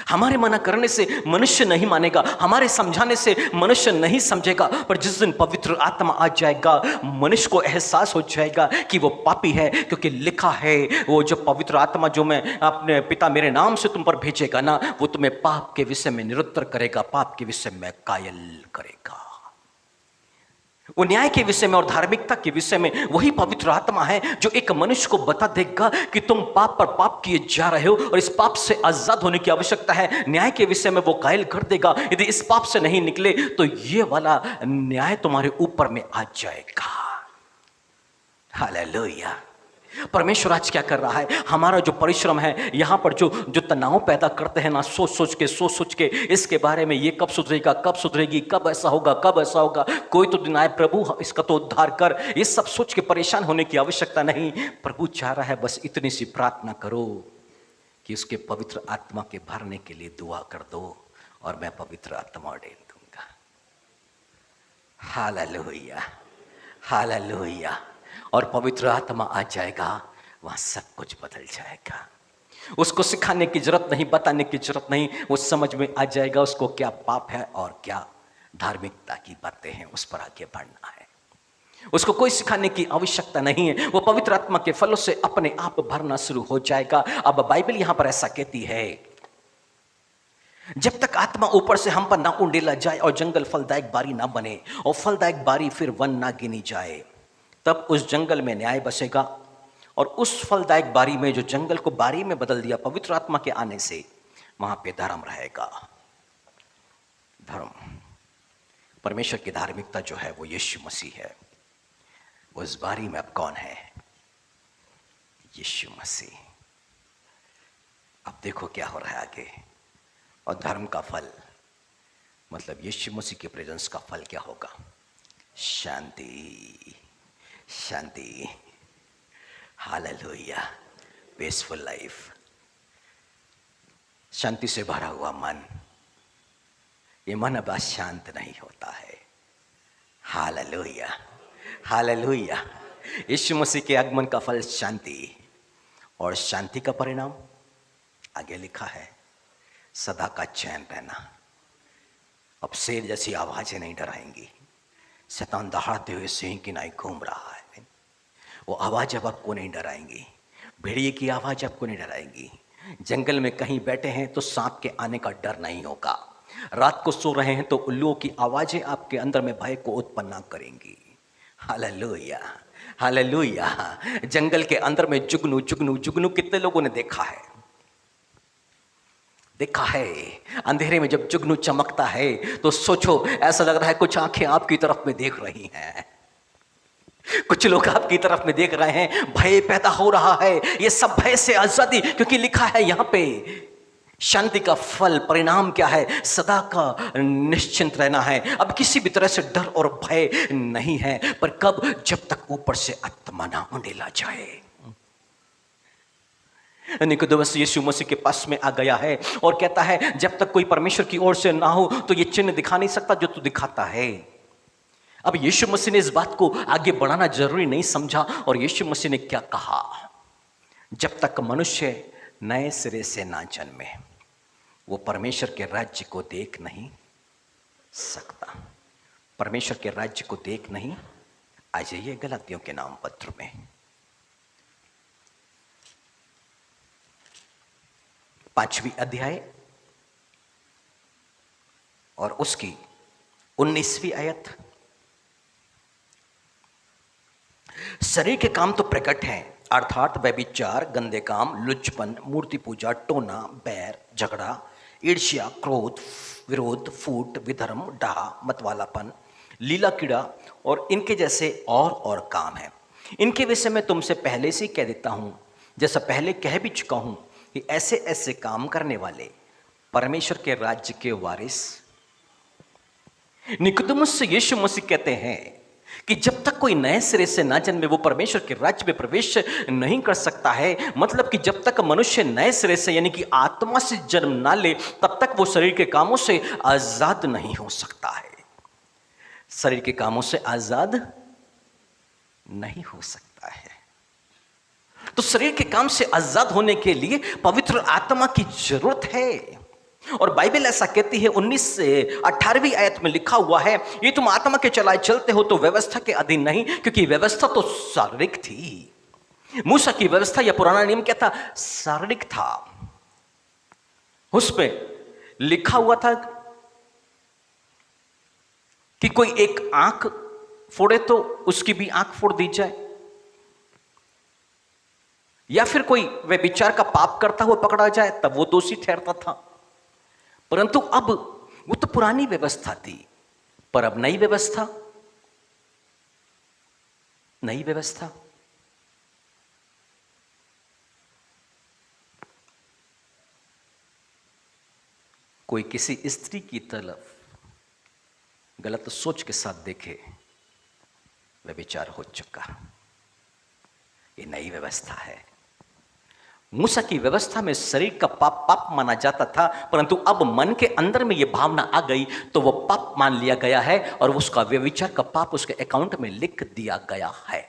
हमारे मना करने से मनुष्य नहीं मानेगा, हमारे समझाने से मनुष्य नहीं समझेगा, पर जिस दिन पवित्र आत्मा आ जाएगा मनुष्य को एहसास हो जाएगा कि वो पापी है। क्योंकि लिखा है, वो जो पवित्र आत्मा जो मैं अपने पिता मेरे नाम से तुम पर भेजेगा ना, वो तुम्हें पाप के विषय में निरुत्तर करेगा, पाप के विषय में कायल करेगा। वो न्याय के विषय में और धार्मिकता के विषय में वही पवित्र आत्मा है जो एक मनुष्य को बता देगा कि तुम पाप पर पाप किए जा रहे हो और इस पाप से आजाद होने की आवश्यकता है। न्याय के विषय में वो कायल कर देगा, यदि इस पाप से नहीं निकले तो ये वाला न्याय तुम्हारे ऊपर में आ जाएगा। हालेलुया। परमेश्वर आज क्या कर रहा है? हमारा जो परिश्रम है, यहां पर जो तनाव पैदा करते हैं ना, सोच सोच के इसके बारे में, ये कब सुधरेगा, कब सुधरेगी, कब ऐसा होगा, कब ऐसा होगा, कोई तो दिन आए प्रभु इसका तो उद्धार कर, ये सब सोच के परेशान होने की आवश्यकता नहीं। प्रभु चाह रहा है बस इतनी सी प्रार्थना करो कि उसके पवित्र आत्मा के भरने के लिए दुआ कर दो और मैं पवित्र आत्मा डेल दूंगा। Hallelujah, hallelujah. और पवित्र आत्मा आ जाएगा, वहां सब कुछ बदल जाएगा। उसको सिखाने की जरूरत नहीं, बताने की जरूरत नहीं, वो समझ में आ जाएगा उसको क्या पाप है और क्या धार्मिकता की बातें हैं, उस पर आगे बढ़ना है। उसको कोई सिखाने की आवश्यकता नहीं है, वो पवित्र आत्मा के फलों से अपने आप भरना शुरू हो जाएगा। अब बाइबल यहां पर ऐसा कहती है, जब तक आत्मा ऊपर से हम पर ना उंडेला जाए और जंगल फलदायक बारी ना बने और फलदायक बारी फिर वन ना गिनी जाए, तब उस जंगल में न्याय बसेगा। और उस फलदायक बारी में, जो जंगल को बारी में बदल दिया पवित्र आत्मा के आने से, वहां पे धर्म रहेगा। धर्म, परमेश्वर की धार्मिकता जो है वो यीशु मसीह है। उस बारी में अब कौन है? यीशु मसीह। अब देखो क्या हो रहा है आगे। और धर्म का फल मतलब यीशु मसीह के प्रेजेंस का फल क्या होगा? शांति, शांति। हालेलुया। पीसफुल लाइफ, शांति से भरा हुआ मन। ये मन अब शांत नहीं होता है। Hallelujah, hallelujah. यीशु मसीह के आगमन का फल शांति, और शांति का परिणाम आगे लिखा है सदा का चैन रहना। अब शेर जैसी आवाजें नहीं डराएंगी। शैतान दहाड़ते हुए सिंह की नाई घूम रहा है, वो आवाज अब आपको नहीं डराएंगी। भेड़िए की आवाज आपको नहीं डराएंगी। जंगल में कहीं बैठे हैं तो सांप के आने का डर नहीं होगा। रात को सो रहे हैं तो उल्लुओं की आवाजें आपके अंदर में भय को उत्पन्न ना करेंगी। Hallelujah, hallelujah. जंगल के अंदर में जुगनू जुगनू जुगनू कितने लोगों ने देखा है? देखा है। अंधेरे में जब जुगनू चमकता है तो सोचो, ऐसा लग रहा है कुछ आंखें आपकी तरफ में देख रही हैं, कुछ लोग आपकी तरफ में देख रहे हैं। भय पैदा हो रहा है। ये सब भय से आजादी, क्योंकि लिखा है यहां पे शांति का फल परिणाम क्या है? सदा का निश्चिंत रहना है। अब किसी भी तरह से डर और भय नहीं है। पर कब? जब तक ऊपर से आत्मा ना उंडेला जाए। निकोदेमुस यीशु मसीह के पास में आ गया है और कहता है जब तक कोई परमेश्वर की ओर से ना हो तो ये चिन्ह दिखा नहीं सकता जो तू दिखाता है। अब यीशु मसीह ने इस बात को आगे बढ़ाना जरूरी नहीं समझा, और यीशु मसीह ने क्या कहा? जब तक मनुष्य नए सिरे से ना जन्मे वो परमेश्वर के राज्य को देख नहीं सकता। परमेश्वर के राज्य को देख नहीं। आ जाइए गलातियों के नाम पत्र में 5वीं अध्याय और उसकी 19वीं आयत। शरीर के काम तो प्रकट हैं, अर्थात व्यभिचार, गंदे काम, लुच्चपन, मूर्ति पूजा, टोना, बैर, झगड़ा, ईर्ष्या, क्रोध, विरोध, फूट, विधर्म, डाह, मतवालापन, लीला कीड़ा और इनके जैसे और काम हैं। इनके विषय में तुमसे पहले से कह देता हूं, जैसा पहले कह भी चुका हूं, कि ऐसे ऐसे काम करने वाले परमेश्वर के राज्य के वारिस। निकोदेमुस से यीशु मसीह कहते हैं कि जब तक कोई नए सिरे से ना जन्मे वो परमेश्वर के राज्य में प्रवेश नहीं कर सकता है। मतलब कि जब तक मनुष्य नए सिरे से यानी कि आत्मा से जन्म ना ले तब तक वो शरीर के कामों से आजाद नहीं हो सकता है। शरीर के कामों से आजाद नहीं हो सकता है। तो शरीर के काम से आजाद होने के लिए पवित्र आत्मा की जरूरत है। और बाइबल ऐसा कहती है 19 से 18वीं आयत में लिखा हुआ है, ये तुम आत्मा के चलाए चलते हो तो व्यवस्था के अधीन नहीं, क्योंकि व्यवस्था तो शारीरिक थी। मूसा की व्यवस्था या पुराना नियम क्या था? शारीरिक था। उस पे लिखा हुआ था कि कोई एक आंख फोड़े तो उसकी भी आंख फोड़ दी जाए, या फिर कोई व्यभिचार का पाप करता हुआ पकड़ा जाए तब वो दोषी ठहरता था। परंतु अब वो तो पुरानी व्यवस्था थी, पर अब नई व्यवस्था। नई व्यवस्था कोई किसी स्त्री की तरफ गलत सोच के साथ देखे, व्यभिचार हो चुका। ये नई व्यवस्था है। मूसा की व्यवस्था में शरीर का पाप पाप माना जाता था, परंतु अब मन के अंदर में यह भावना आ गई तो वह पाप मान लिया गया है और उसका व्यभिचार का पाप उसके अकाउंट में लिख दिया गया है।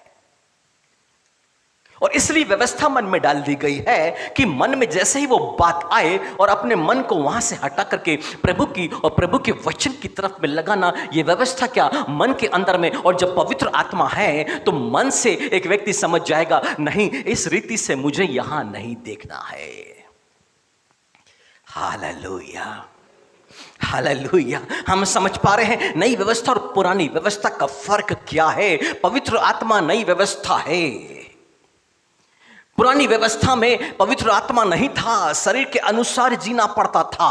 और इसलिए व्यवस्था मन में डाल दी गई है कि मन में जैसे ही वो बात आए और अपने मन को वहां से हटा करके प्रभु की और प्रभु के वचन की तरफ में लगाना, ये व्यवस्था क्या मन के अंदर में। और जब पवित्र आत्मा है तो मन से एक व्यक्ति समझ जाएगा, नहीं इस रीति से मुझे यहां नहीं देखना है। Hallelujah, hallelujah. हम समझ पा रहे हैं नई व्यवस्था और पुरानी व्यवस्था का फर्क क्या है। पवित्र आत्मा नई व्यवस्था है। पुरानी व्यवस्था में पवित्र आत्मा नहीं था, शरीर के अनुसार जीना पड़ता था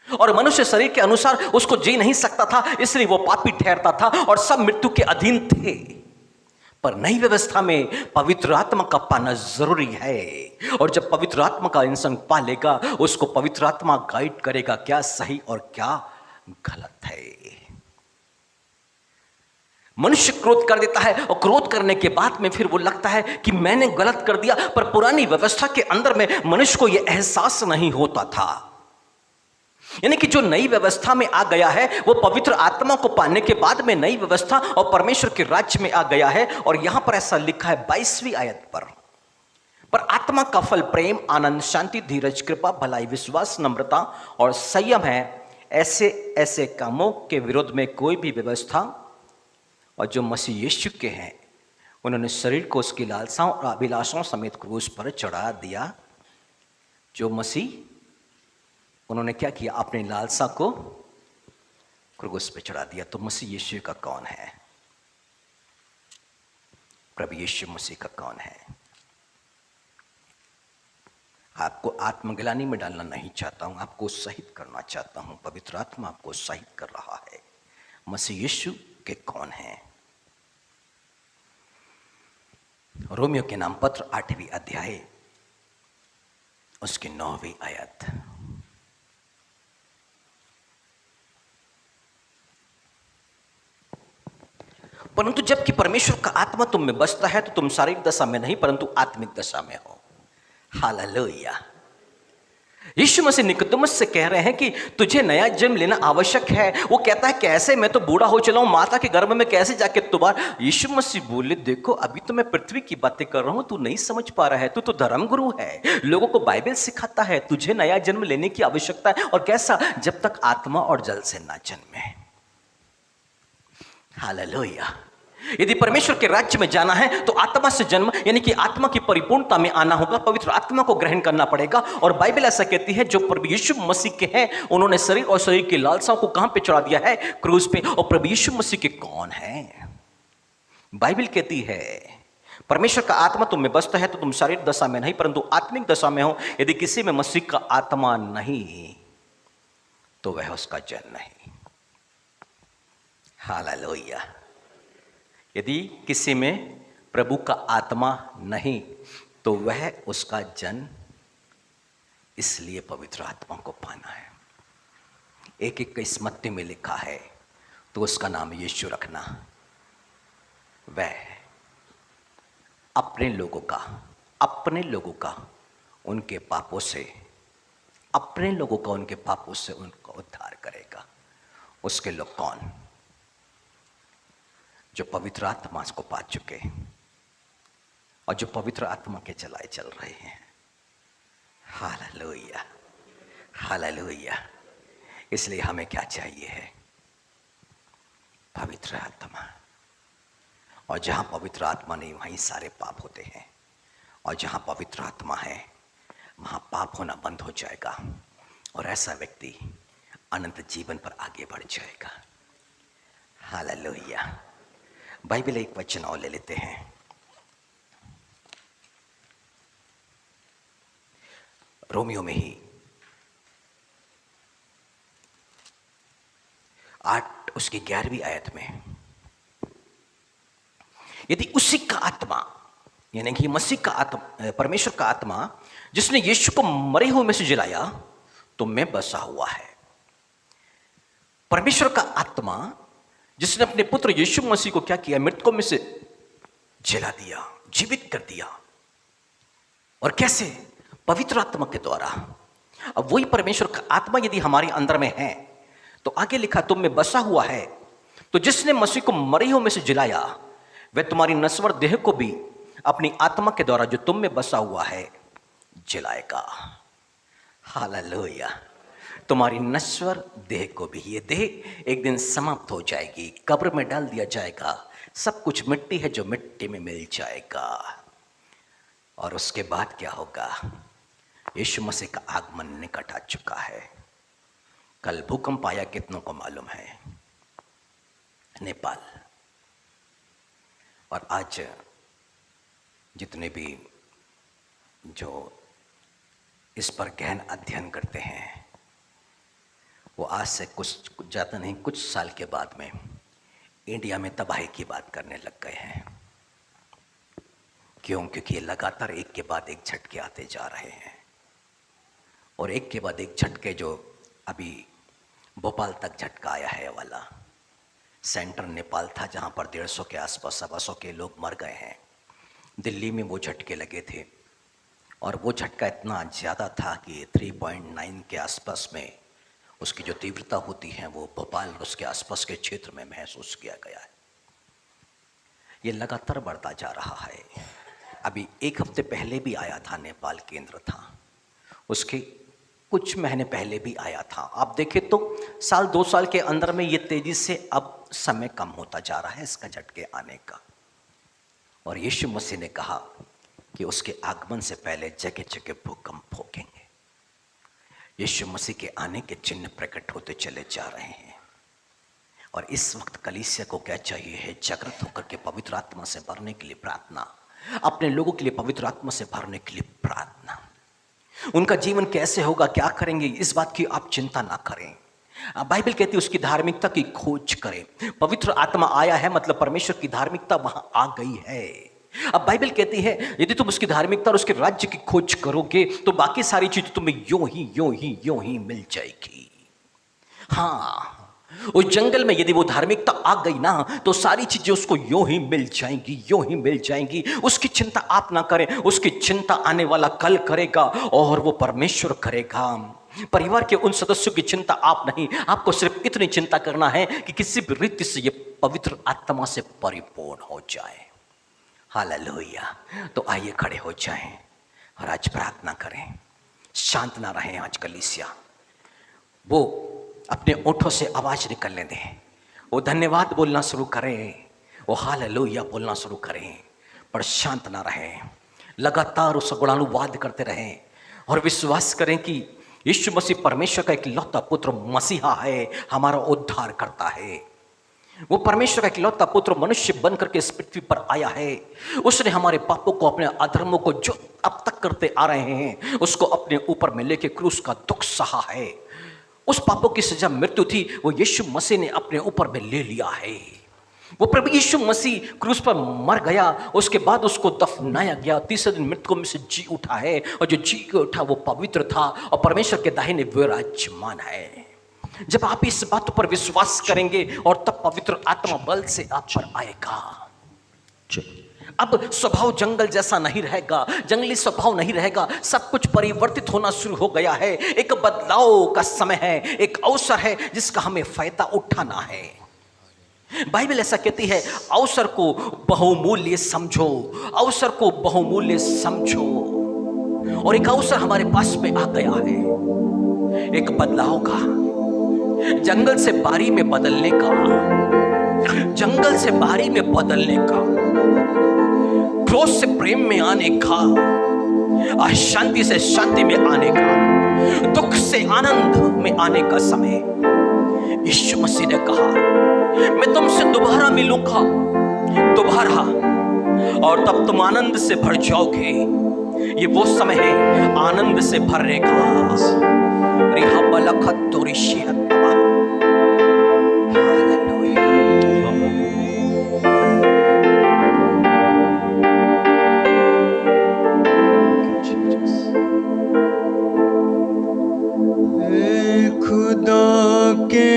और मनुष्य शरीर के अनुसार उसको जी नहीं सकता था, इसलिए वो पापी ठहरता था और सब मृत्यु के अधीन थे। पर नई व्यवस्था में पवित्र आत्मा का पाना जरूरी है, और जब पवित्र आत्मा का इंसान पा लेगा उसको पवित्र आत्मा गाइड करेगा क्या सही और क्या गलत है। मनुष्य क्रोध कर देता है और क्रोध करने के बाद में फिर वो लगता है कि मैंने गलत कर दिया, पर पुरानी व्यवस्था के अंदर में मनुष्य को यह एहसास नहीं होता था। यानी कि जो नई व्यवस्था में आ गया है वो पवित्र आत्मा को पाने के बाद में नई व्यवस्था और परमेश्वर के राज्य में आ गया है। और यहां पर ऐसा लिखा है 22वीं आयत पर आत्मा का फल प्रेम, आनंद, शांति, धीरज, कृपा, भलाई, विश्वास, नम्रता और संयम है। ऐसे ऐसे कामों के विरोध में कोई भी व्यवस्था। और जो मसीह यीशु के हैं उन्होंने शरीर को उसकी लालसाओं और अभिलाषाओं समेत क्रूस पर चढ़ा दिया। जो मसीह उन्होंने क्या किया? अपनी लालसा को क्रूस पे चढ़ा दिया। तो मसीह यीशु का कौन है? प्रभु यीशु मसीह का कौन है? आपको आत्मग्लानि में डालना नहीं चाहता हूं, आपको उत्साहित करना चाहता हूं। पवित्र आत्मा आपको उत्साहित कर रहा है। मसीह यीशु के कौन है? रोमियो के नाम पत्र 8वीं अध्याय उसकी 9वीं आयत। परंतु जबकि परमेश्वर का आत्मा तुम में बसता है तो तुम शारीरिक दशा में नहीं परंतु आत्मिक दशा में हो। हालेलुया। यीशु मसीह निकोदेमुस से कह रहे हैं कि तुझे नया जन्म लेना आवश्यक है। वो कहता है कैसे? मैं तो बूढ़ा हो चला हूं, माता के गर्भ में कैसे जाके दोबारा? यीशु मसीह बोले देखो अभी तो मैं पृथ्वी की बातें कर रहा हूं, तू नहीं समझ पा रहा है। तू तो धर्मगुरु है, लोगों को बाइबल सिखाता है। तुझे नया जन्म लेने की आवश्यकता है। और कैसा? जब तक आत्मा और जल से ना जन्मे। हालेलुया। यदि परमेश्वर के राज्य में जाना है तो आत्मा से जन्म यानी कि आत्मा की परिपूर्णता में आना होगा। पवित्र आत्मा को ग्रहण करना पड़ेगा। और बाइबल ऐसा कहती है जो प्रभु यीशु मसीह के हैं उन्होंने शरीर और शरीर की लालसाओं को कहां पे चढ़ा दिया है? क्रूस पे। और प्रभु यीशु मसीह के कौन है? बाइबल कहती है परमेश्वर का आत्मा तुम में बसता है तो तुम शारीरिक दशा में नहीं परंतु आत्मिक दशा में हो। यदि किसी में मसीह का आत्मा नहीं तो वह उसका जन नहीं। हालेलुया। यदि किसी में प्रभु का आत्मा नहीं तो वह उसका जन। इसलिए पवित्र आत्मा को पाना है। एक एक इस मत्ती में लिखा है तो उसका नाम यीशु रखना। वह अपने लोगों का उनके पापों से उनका उद्धार करेगा। उसके लोग कौन? जो पवित्र आत्मा को पा चुके और जो पवित्र आत्मा के चलाए चल रहे हैं। Hallelujah, hallelujah. इसलिए हमें क्या चाहिए है? पवित्र आत्मा। और जहां पवित्र आत्मा नहीं वहीं सारे पाप होते हैं। और जहां पवित्र आत्मा है वहां पाप होना बंद हो जाएगा और ऐसा व्यक्ति अनंत जीवन पर आगे बढ़ जाएगा। हालेलुया। बाइबल एक वचन और ले लेते हैं। रोमियो में ही 8 उसकी 11वीं आयत में यदि उसी का आत्मा यानी कि मसीह का आत्मा, परमेश्वर का आत्मा जिसने यीशु को मरे हुए में से जिलाया तुम में बसा हुआ है। परमेश्वर का आत्मा जिसने अपने पुत्र यीशु मसीह को क्या किया? मृतकों में से जिला दिया, जीवित कर दिया। और कैसे? पवित्र आत्मा के द्वारा। अब वही परमेश्वर का आत्मा यदि हमारे अंदर में है तो आगे लिखा तुम में बसा हुआ है। तो जिसने मसीह को मरे हुए में से जिलाया वह तुम्हारी नश्वर देह को भी अपनी आत्मा के द्वारा जो तुम में बसा हुआ है जिलाएगा। हालेलुया। तुम्हारी नश्वर देह को भी। ये देह एक दिन समाप्त हो जाएगी, कब्र में डाल दिया जाएगा। सब कुछ मिट्टी है जो मिट्टी में मिल जाएगा। और उसके बाद क्या होगा? यीशु मसीह का आगमन निकट आ चुका है। कल भूकंप आया, कितनों को मालूम है? नेपाल। और आज जितने भी जो इस पर गहन अध्ययन करते हैं वो आज से कुछ ज़्यादा नहीं कुछ साल के बाद में इंडिया में तबाही की बात करने लग गए हैं। क्यों? क्योंकि ये लगातार एक के बाद एक झटके आते जा रहे हैं। और एक के बाद एक झटके जो अभी भोपाल तक झटका आया है वाला सेंटर नेपाल था जहां पर 150 के आसपास 125 के लोग मर गए हैं। दिल्ली में वो झटके लगे थे और वो झटका इतना ज़्यादा था कि 3.9 के आसपास में उसकी जो तीव्रता होती है वो भोपाल और उसके आसपास के क्षेत्र में महसूस किया गया है। ये लगातार बढ़ता जा रहा है। अभी एक हफ्ते पहले भी आया था, नेपाल केंद्र था, उसके कुछ महीने पहले भी आया था। आप देखें तो साल 2 साल के अंदर में ये तेजी से अब समय कम होता जा रहा है इसका झटके आने का। और यीशु मसीह ने कहा कि उसके आगमन से पहले जगह जगह भूकंप होंगे। यीशु मसीह के आने के चिन्ह प्रकट होते चले जा रहे हैं। और इस वक्त कलीसिया को क्या चाहिए है? जागृत होकर के पवित्र आत्मा से भरने के लिए प्रार्थना, अपने लोगों के लिए पवित्र आत्मा से भरने के लिए प्रार्थना। उनका जीवन कैसे होगा, क्या करेंगे, इस बात की आप चिंता ना करें। बाइबल कहती है उसकी धार्मिकता की खोज करें। पवित्र आत्मा आया है मतलब परमेश्वर की धार्मिकता वहां आ गई है। अब बाइबल कहती है यदि तुम उसकी धार्मिकता और उसके राज्य की खोज करोगे तो बाकी सारी चीजें तुम्हें यूं ही मिल जाएगी। हाँ, उस जंगल में यदि वो धार्मिकता आ गई ना तो सारी चीजें उसको यूं ही मिल जाएंगी। उसकी चिंता आप ना करें, उसकी चिंता आने वाला कल करेगा और वो परमेश्वर करेगा। परिवार के उन सदस्यों की चिंता आप नहीं, आपको सिर्फ इतनी चिंता करना है कि किसी भी रीति से ये पवित्र आत्मा से परिपूर्ण हो जाए। हालेलुया। तो आइए खड़े हो जाएं और आज प्रार्थना करें। शांत ना रहें आज कलीसिया। वो अपने ओठों से आवाज निकलने दें, वो धन्यवाद बोलना शुरू करें, वो हालेलुया बोलना शुरू करें, पर शांत ना रहें। लगातार उस गुणानुवाद करते रहें और विश्वास करें कि यीशु मसीह परमेश्वर का इकलौता पुत्र मसीहा है, हमारा उद्धार करता है। वो परमेश्वर का इकलौता पुत्र मनुष्य बनकर के इस पृथ्वी पर आया है। उसने हमारे पापों को, अपने अधर्मों को जो अब तक करते आ रहे हैं उसको अपने ऊपर में लेके क्रूस का दुख सहा है। उस पापों की सजा मृत्यु थी, वो यीशु मसीह ने अपने ऊपर में ले लिया है। वो प्रभु यीशु मसीह क्रूस पर मर गया, उसके बाद उसको दफनाया गया, तीसरे दिन मृतकों में से जी उठा है और जो जी के उठा वो पवित्र था और परमेश्वर के दाहिने विराजमान है। जब आप इस बात पर विश्वास करेंगे और तब पवित्र आत्मा बल से आप पर आएगा। अब स्वभाव जंगल जैसा नहीं रहेगा, जंगली स्वभाव नहीं रहेगा, सब कुछ परिवर्तित होना शुरू हो गया है। एक बदलाव का समय है, एक अवसर है जिसका हमें फायदा उठाना है। बाइबल ऐसा कहती है अवसर को बहुमूल्य समझो, अवसर को बहुमूल्य समझो। और एक अवसर हमारे पास में आ गया है, एक बदलाव का, जंगल से बारी में बदलने का, जंगल से बारी में बदलने का, क्रोध से प्रेम में आने का, अशांति से शांति में आने का, दुख से आनंद में आने का समय। यीशु मसीह ने कहा मैं तुमसे दोबारा मिलूंगा, दोबारा, और तब तुम आनंद से भर जाओगे। ये वो समय है आनंद से भरने का। खुदा के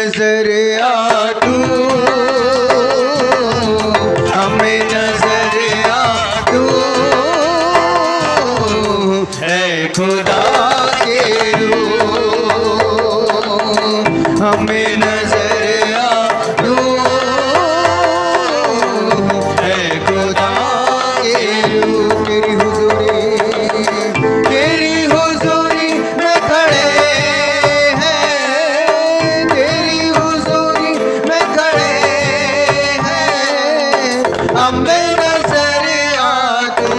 नजर आ तू, हमें नजर आ तू, है खुदा के रूह, हमें नजर आ तू, है खुदा के रूह। तेरी हुजूरी में खड़े हैं, तेरी हुजूरी में खड़े हैं, हमें नजर आ तू,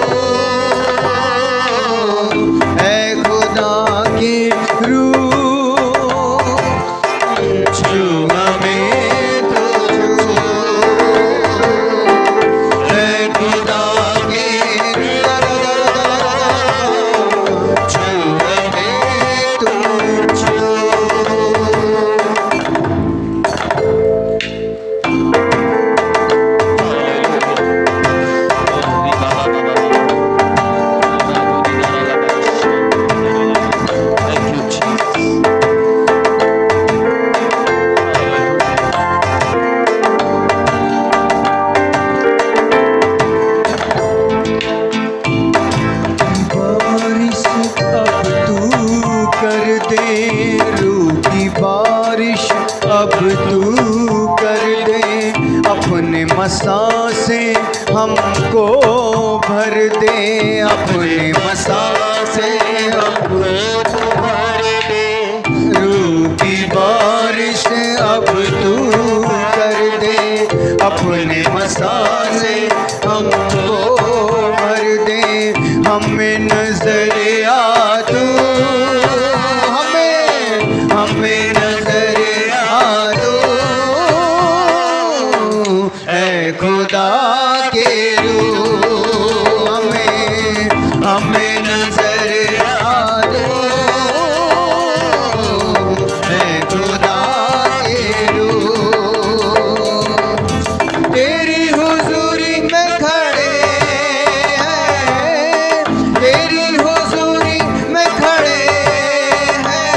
है खुदा की रूह, छू हमें तो छू, है खुदा की बारिश अब तू कर दे, रूह की बारिश अब तू कर दे, अपने मसा से हमको भर दे, अपने मसा से हमको भर दे, रूह की बारिश अब तू कर दे, अपने मसा से हमको भर दे, हमें नजर आ तू, हमें नजर आ तू, है खुदा के रूह, हमें नजर आ तू, है खुदा के रूह। तेरी हुजूरी में खड़े हैं, तेरी हुजूरी में खड़े हैं,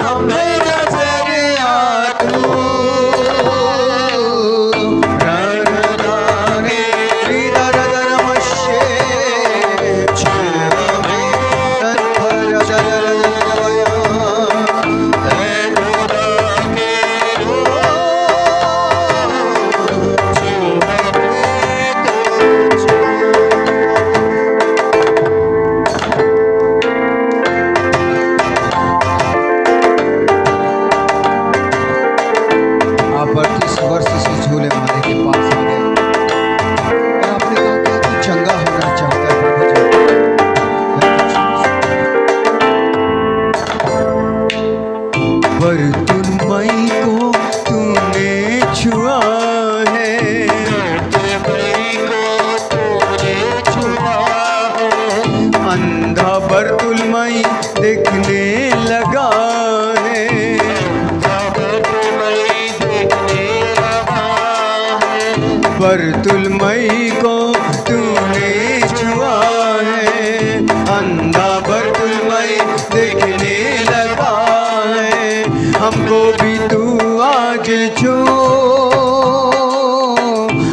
हमें नजर आ तू, ररदाने ररदरमशे, छमे ररदरदरदया, है खुदा के रूह, आप 38 वर्ष से झूले माले के पास आ गए और आपने कहा कि तू चंगा होना चाहता है प्रभु जी। पर तुलमई को तूने छुआ है, अंधा बरतुलमई देखने लगा है, बरतुलमई को तूने छुआ है, अंधा बरतुलमई देखने लगा है, हमको भी तू आज छू,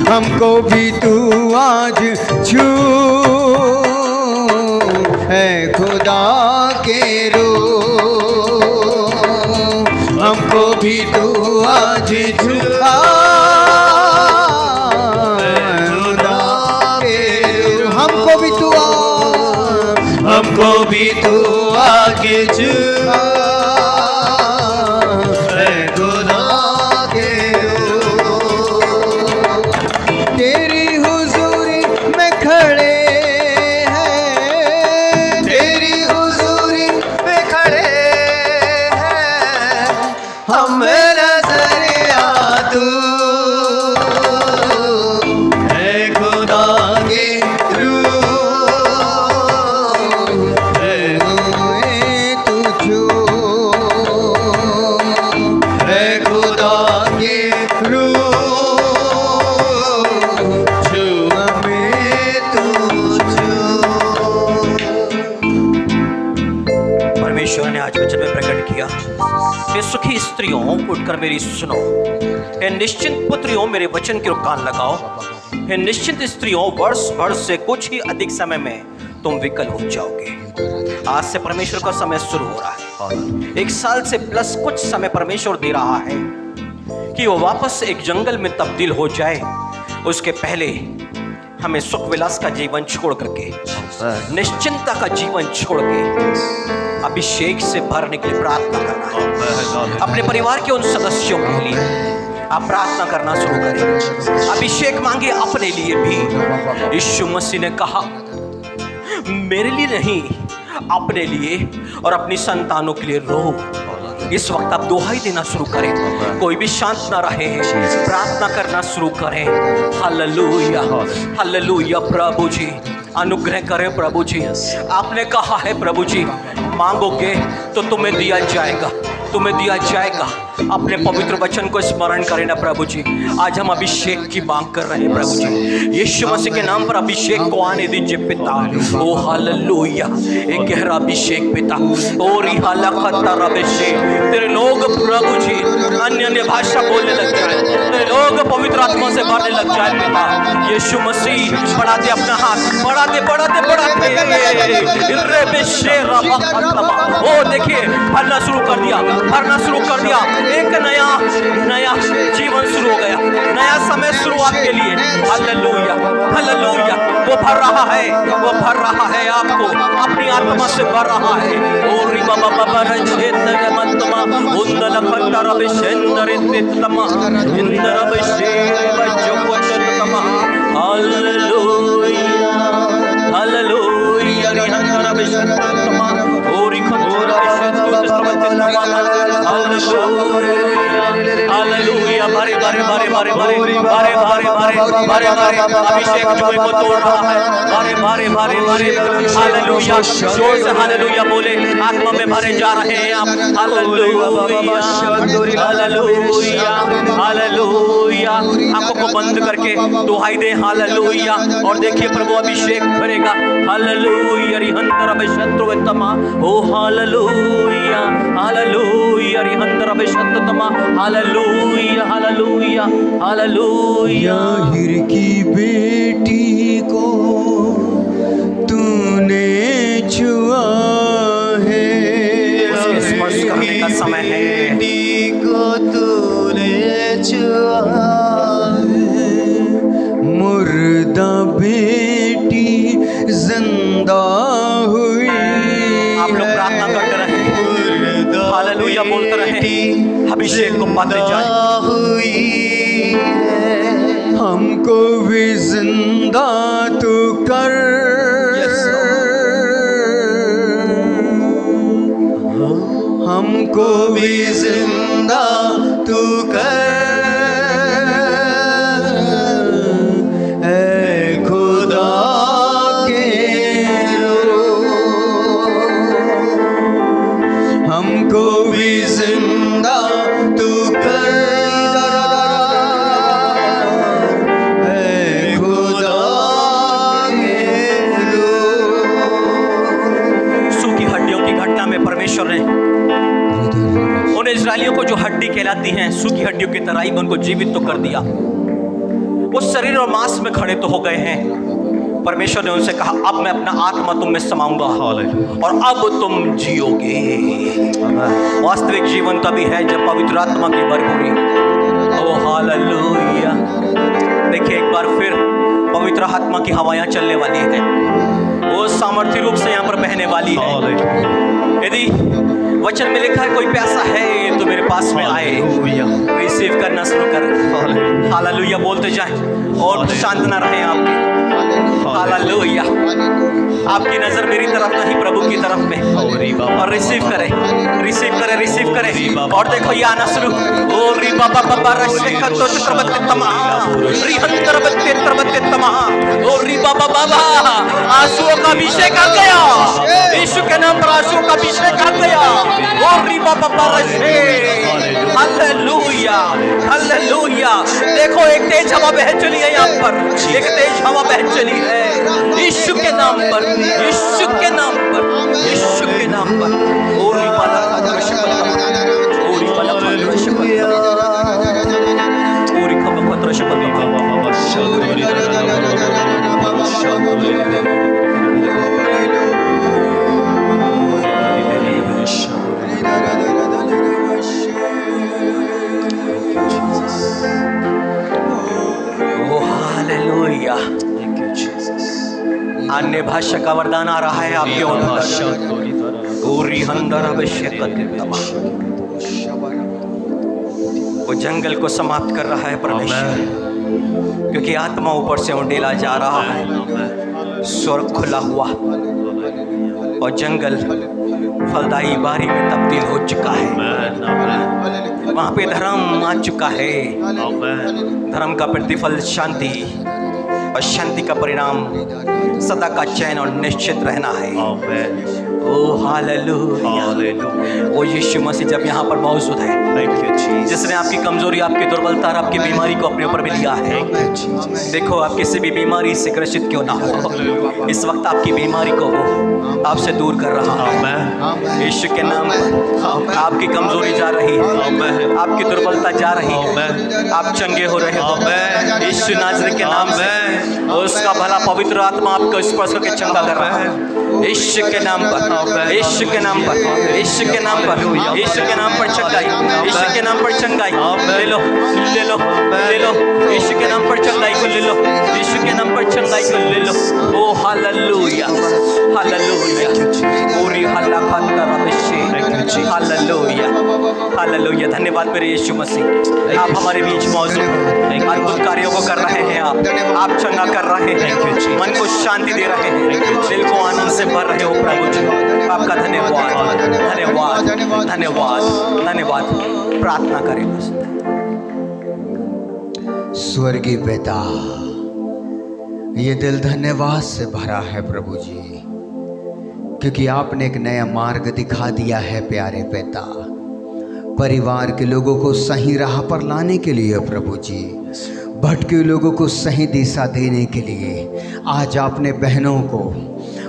हमको भी तू आज छू, है खुदा के रूह, हमको भी तू आज छू, हमको भी तू हमको भी तू आगे छुआ, है खुदा के रूह। तेरी हुजूरी में खड़े हैं, तेरी हुजूरी में खड़े हैं, हमें नजर आ तू, है खुदा के रूह, है तू परमेश्वर ने आज वचन में प्रकट किया। हे सुखी स्त्रियों, उठकर मेरी सुनो। हे निश्चिंत पुत्रियों, मेरे वचन की ओर कान लगाओ। हे निश्चिंत स्त्रियों, वर्ष भर से कुछ ही अधिक समय में तुम विकल हो जाओगे। आज से परमेश्वर का समय शुरू हो रहा है। 1 साल से प्लस कुछ समय परमेश्वर दे रहा है कि वो वापस एक जंगल में तब्दील हो जाए। उसके पहले हमें सुख विलास का जीवन छोड़ करके, निश्चिंता का जीवन छोड़ के अभिषेक से भरने के लिए प्रार्थना करना है। अपने परिवार के उन सदस्यों के लिए आप प्रार्थना करना शुरू करें। अभिषेक मांगे अपने लिए भी। यीशु मसीह ने कहा, मेरे लिए नहीं, अपने लिए और अपनी संतानों के लिए रो। इस वक्त आप दुहाई देना शुरू करें। कोई भी शांत ना रहे, प्रार्थना करना शुरू करें। Hallelujah, hallelujah. प्रभु जी अनुग्रह करें। प्रभु जी, आपने कहा है प्रभु जी, मांगोगे तो तुम्हें दिया जाएगा, तुम्हें दिया जाएगा। अपने पवित्र वचन को स्मरण करें ना प्रभु जी। आज हम अभिषेक की मांग कर रहे हैं प्रभु जी। यीशु मसीह के नाम पर अभिषेक को आने दीजिए पिता। ओ हालेलुया, एक गहरा अभिषेक पिता। ओ रिहाला खतर अभिषेक। तेरे लोग प्रभु जी अन्य अन्य भाषा बोलने लग जाए, तेरे लोग पवित्र आत्मा से भरने लग जाए पिता। यीशु मसीह बढ़ाते अपना हाथ, बढ़ाते बढ़ाते बढ़ाते। ओ देखिए, भरना शुरू कर दिया, भरना शुरू कर दिया। एक नया नया जीवन शुरू हो गया, नया समय शुरुआत के लिए। Hallelujah, hallelujah. वो भर रहा है, वो भर रहा है आपको, अपनी आत्मा से भर रहा है। ओ रिबा बाबा बरजेंद्र मतमा उंदल खंडर अभिषेंद्र तितमा इंद्र अभिषेक बजोकोतमा। Hallelujah, hallelujah. रिहंद्र अभिषेंद्र तमा ओरि खंडर अभिषेक तितमा। हालेलुया। बारे बारे बारे बारे बारे बारे बारे बारे बारे बारे अभिषेक जुए को तोड़ रहा है। बारे बारे बारे बारे हालेलुया। जोर से हालेलुया बोले, आत्मा में भरे जा रहे हैं आप। Hallelujah, hallelujah, hallelujah. आंखों को बंद करके दुहाई दे हालेलुया और देखिए प्रभु अभिषेक करेगा। हालेलुया। रिहंतर अभिषेक तमा। ओ हालेलुया, हालेलुया। रिहंतर अभिषेक तमा। Hallelujah, hallelujah, hallelujah. याहीर की बेटी को तूने छुआ है, उसके स्पर्श करने का समय है। बेटी को तूने छुआ है, मुर्दा बेटी जिंदा हुई। आप लोग प्रार्थना करते रहे, हालेलुया बोलते रहे, अभिषेक को पाते जाए। हमको भी जिंदा तू कर, हमको भी जिंदा तू कर। ऐ खुदा के हमको भी जिंदा तू कर। ऐ खुदा के सूखी हड्डियों की घटना में परमेश्वर ने उन इजरायलियों को जो हड्डी कहलाती हैं, सूखी हड्डियों की तरह ही उनको जीवित तो कर दिया। वो शरीर और मांस में खड़े तो हो गए हैं। परमेश्वर ने उनसे कहा, अब मैं अपना आत्मा तुम में समाऊंगा और अब तुम जियोगे। वास्तविक जीवन तभी है जब पवित्र आत्मा की भरपूरी। ओ हालेलुया। देखिए एक बार फिर पवित्र आत्मा की हवाएं चलने वाली है, वो सामर्थ्य रूप से यहाँ पर बहने वाली है। यदि वचन में लिखा है कोई प्यासा है तो मेरे पास में आए, रिसीव करना शुरू करें। हालेलुया बोलते जाएं और शांत ना रहे आपके। हालेलुया। आपकी नजर मेरी तरफ नहीं, प्रभु की तरफ में, और रिसीव करें, रिसीव करें, रिसीव करें। और देखो ये आना शुरू। ओ री बाबा बाबा रशेका तो चित्रबत्ते तमा, री हंतर बत्ते तरबत्ते तमा। ओ री बाबा बाबा आंसुओं का अभिषेक आ गया। यीशु के नाम पर आंसुओं का अभिषेक आ गया। ओ री हालेलुया, हालेलुया। देखो एक तेज हवा बह चली है यहाँ पर, एक तेज हवा बह चली है यीशु के नाम पर, यीशु के नाम पर, यीशु के नाम पर। ओरी बाला का दर्शन, ओरी बाला का दर्शन, ओरी का दर्शन। हालेलुया, अन्य भाषा का वरदान आ रहा है आपके अंदर। वो जंगल को समाप्त कर रहा है परमेश्वर, क्योंकि आत्मा ऊपर से उंडेला जा रहा है। स्वर्ग खुला हुआ और जंगल फलदायी बारी में तब्दील हो चुका है। वहां पे धर्म आ चुका है। धर्म का प्रतिफल शांति, और शांति का परिणाम सदा का चैन और निश्चित रहना है। ओ हालेलुया। वो यीशु मसीह जब यहाँ पर मौजूद है, जिसने आपकी कमजोरी, आपकी दुर्बलता और आपकी बीमारी को अपने ऊपर भी लिया है। देखो, आप किसी भी बीमारी से ग्रसित क्यों ना हो, इस वक्त आपकी बीमारी को वो आपसे दूर कर रहा है। यीशु के नाम पर आपकी कमजोरी जा रही है, आपकी दुर्बलता जा रही है, आप चंगे हो रहे हो। यीशु नाज़री के नाम से उसका भला पवित्र आत्मा आपको स्पर्श करके चंगा कर रहा है। यीशु के नाम पर, यीशु के नाम पर, यीशु के नाम पर, यीशु के नाम पर चंगाई, यीशु के नाम पर चंगाई। ले लो, ले लो, ले लो, यीशु के नाम पर चंगाई को ले लो, यीशु के नाम पर चंगाई को ले लो। ओ हालेलुया, हालेलुया। पूरी हल्ला खातर हालेलुया, हालेलुया। धन्यवाद मेरे यीशु मसीह, आप हमारे बीच मौजूद हैं, अद्भुत कार्यों को कर रहे हैं। आप चंगा कर रहे हैं, मन को शांति दे रहे हैं, दिल को आनंद से भर रहे हो प्रभु जी। आपका धन्यवाद, धन्यवाद, धन्यवाद, धन्यवाद। प्रार्थना करें। स्वर्गीय पिता, ये दिल धन्यवाद से भरा है प्रभु जी, क्योंकि आपने एक नया मार्ग दिखा दिया है प्यारे पिता। परिवार के लोगों को सही राह पर लाने के लिए प्रभु जी, भटके लोगों को सही दिशा देने के लिए आज आपने बहनों को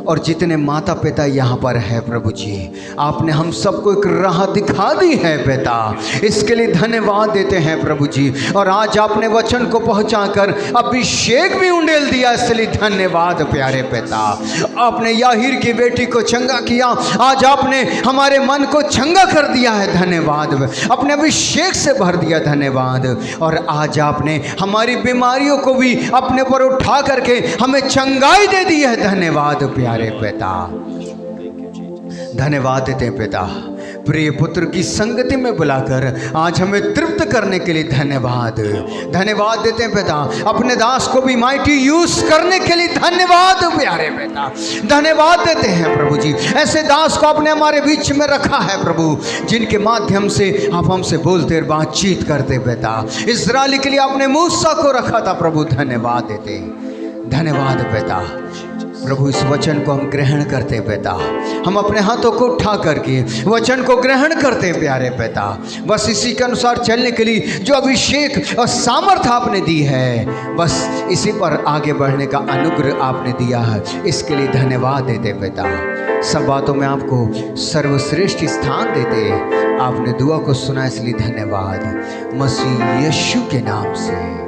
और जितने माता पिता यहाँ पर है प्रभु जी, आपने हम सबको एक राह दिखा दी है पिता। इसके लिए धन्यवाद देते हैं प्रभु जी। और आज आपने वचन को पहुँचाकर अभिषेक भी उंडेल दिया, इसलिए धन्यवाद प्यारे पिता। आपने याहीर की बेटी को चंगा किया, आज आपने हमारे मन को चंगा कर दिया है, धन्यवाद। अपने अभिषेक से भर दिया, धन्यवाद। और आज आपने हमारी बीमारियों को भी अपने पर उठा करके हमें चंगाई दे दी है, धन्यवाद प्यारे पिता। धन्यवाद देते हैं पिता, प्रिय पुत्र की संगति में बुलाकर आज हमें तृप्त करने के लिए धन्यवाद। धन्यवाद देते हैं पिता, अपने दास को भी माइटी यूज करने के लिए धन्यवाद प्यारे पिता। धन्यवाद देते हैं प्रभु जी, ऐसे दास को आपने हमारे बीच में रखा है प्रभु, जिनके माध्यम से आप हमसे बोलते और बातचीत करते पिता। इस्राएल के लिए आपने मूसा को रखा था प्रभु, धन्यवाद देते, धन्यवाद पिता। प्रभु इस वचन को हम ग्रहण करते पिता, हम अपने हाथों को उठा करके वचन को ग्रहण करते प्यारे पिता। बस इसी के अनुसार चलने के लिए जो अभिषेक और सामर्थ आपने दी है, बस इसी पर आगे बढ़ने का अनुग्रह आपने दिया है, इसके लिए धन्यवाद देते पिता। सब बातों में आपको सर्वश्रेष्ठ स्थान देते, आपने दुआ को सुना इसलिए धन्यवाद, मसीह यीशु के नाम से।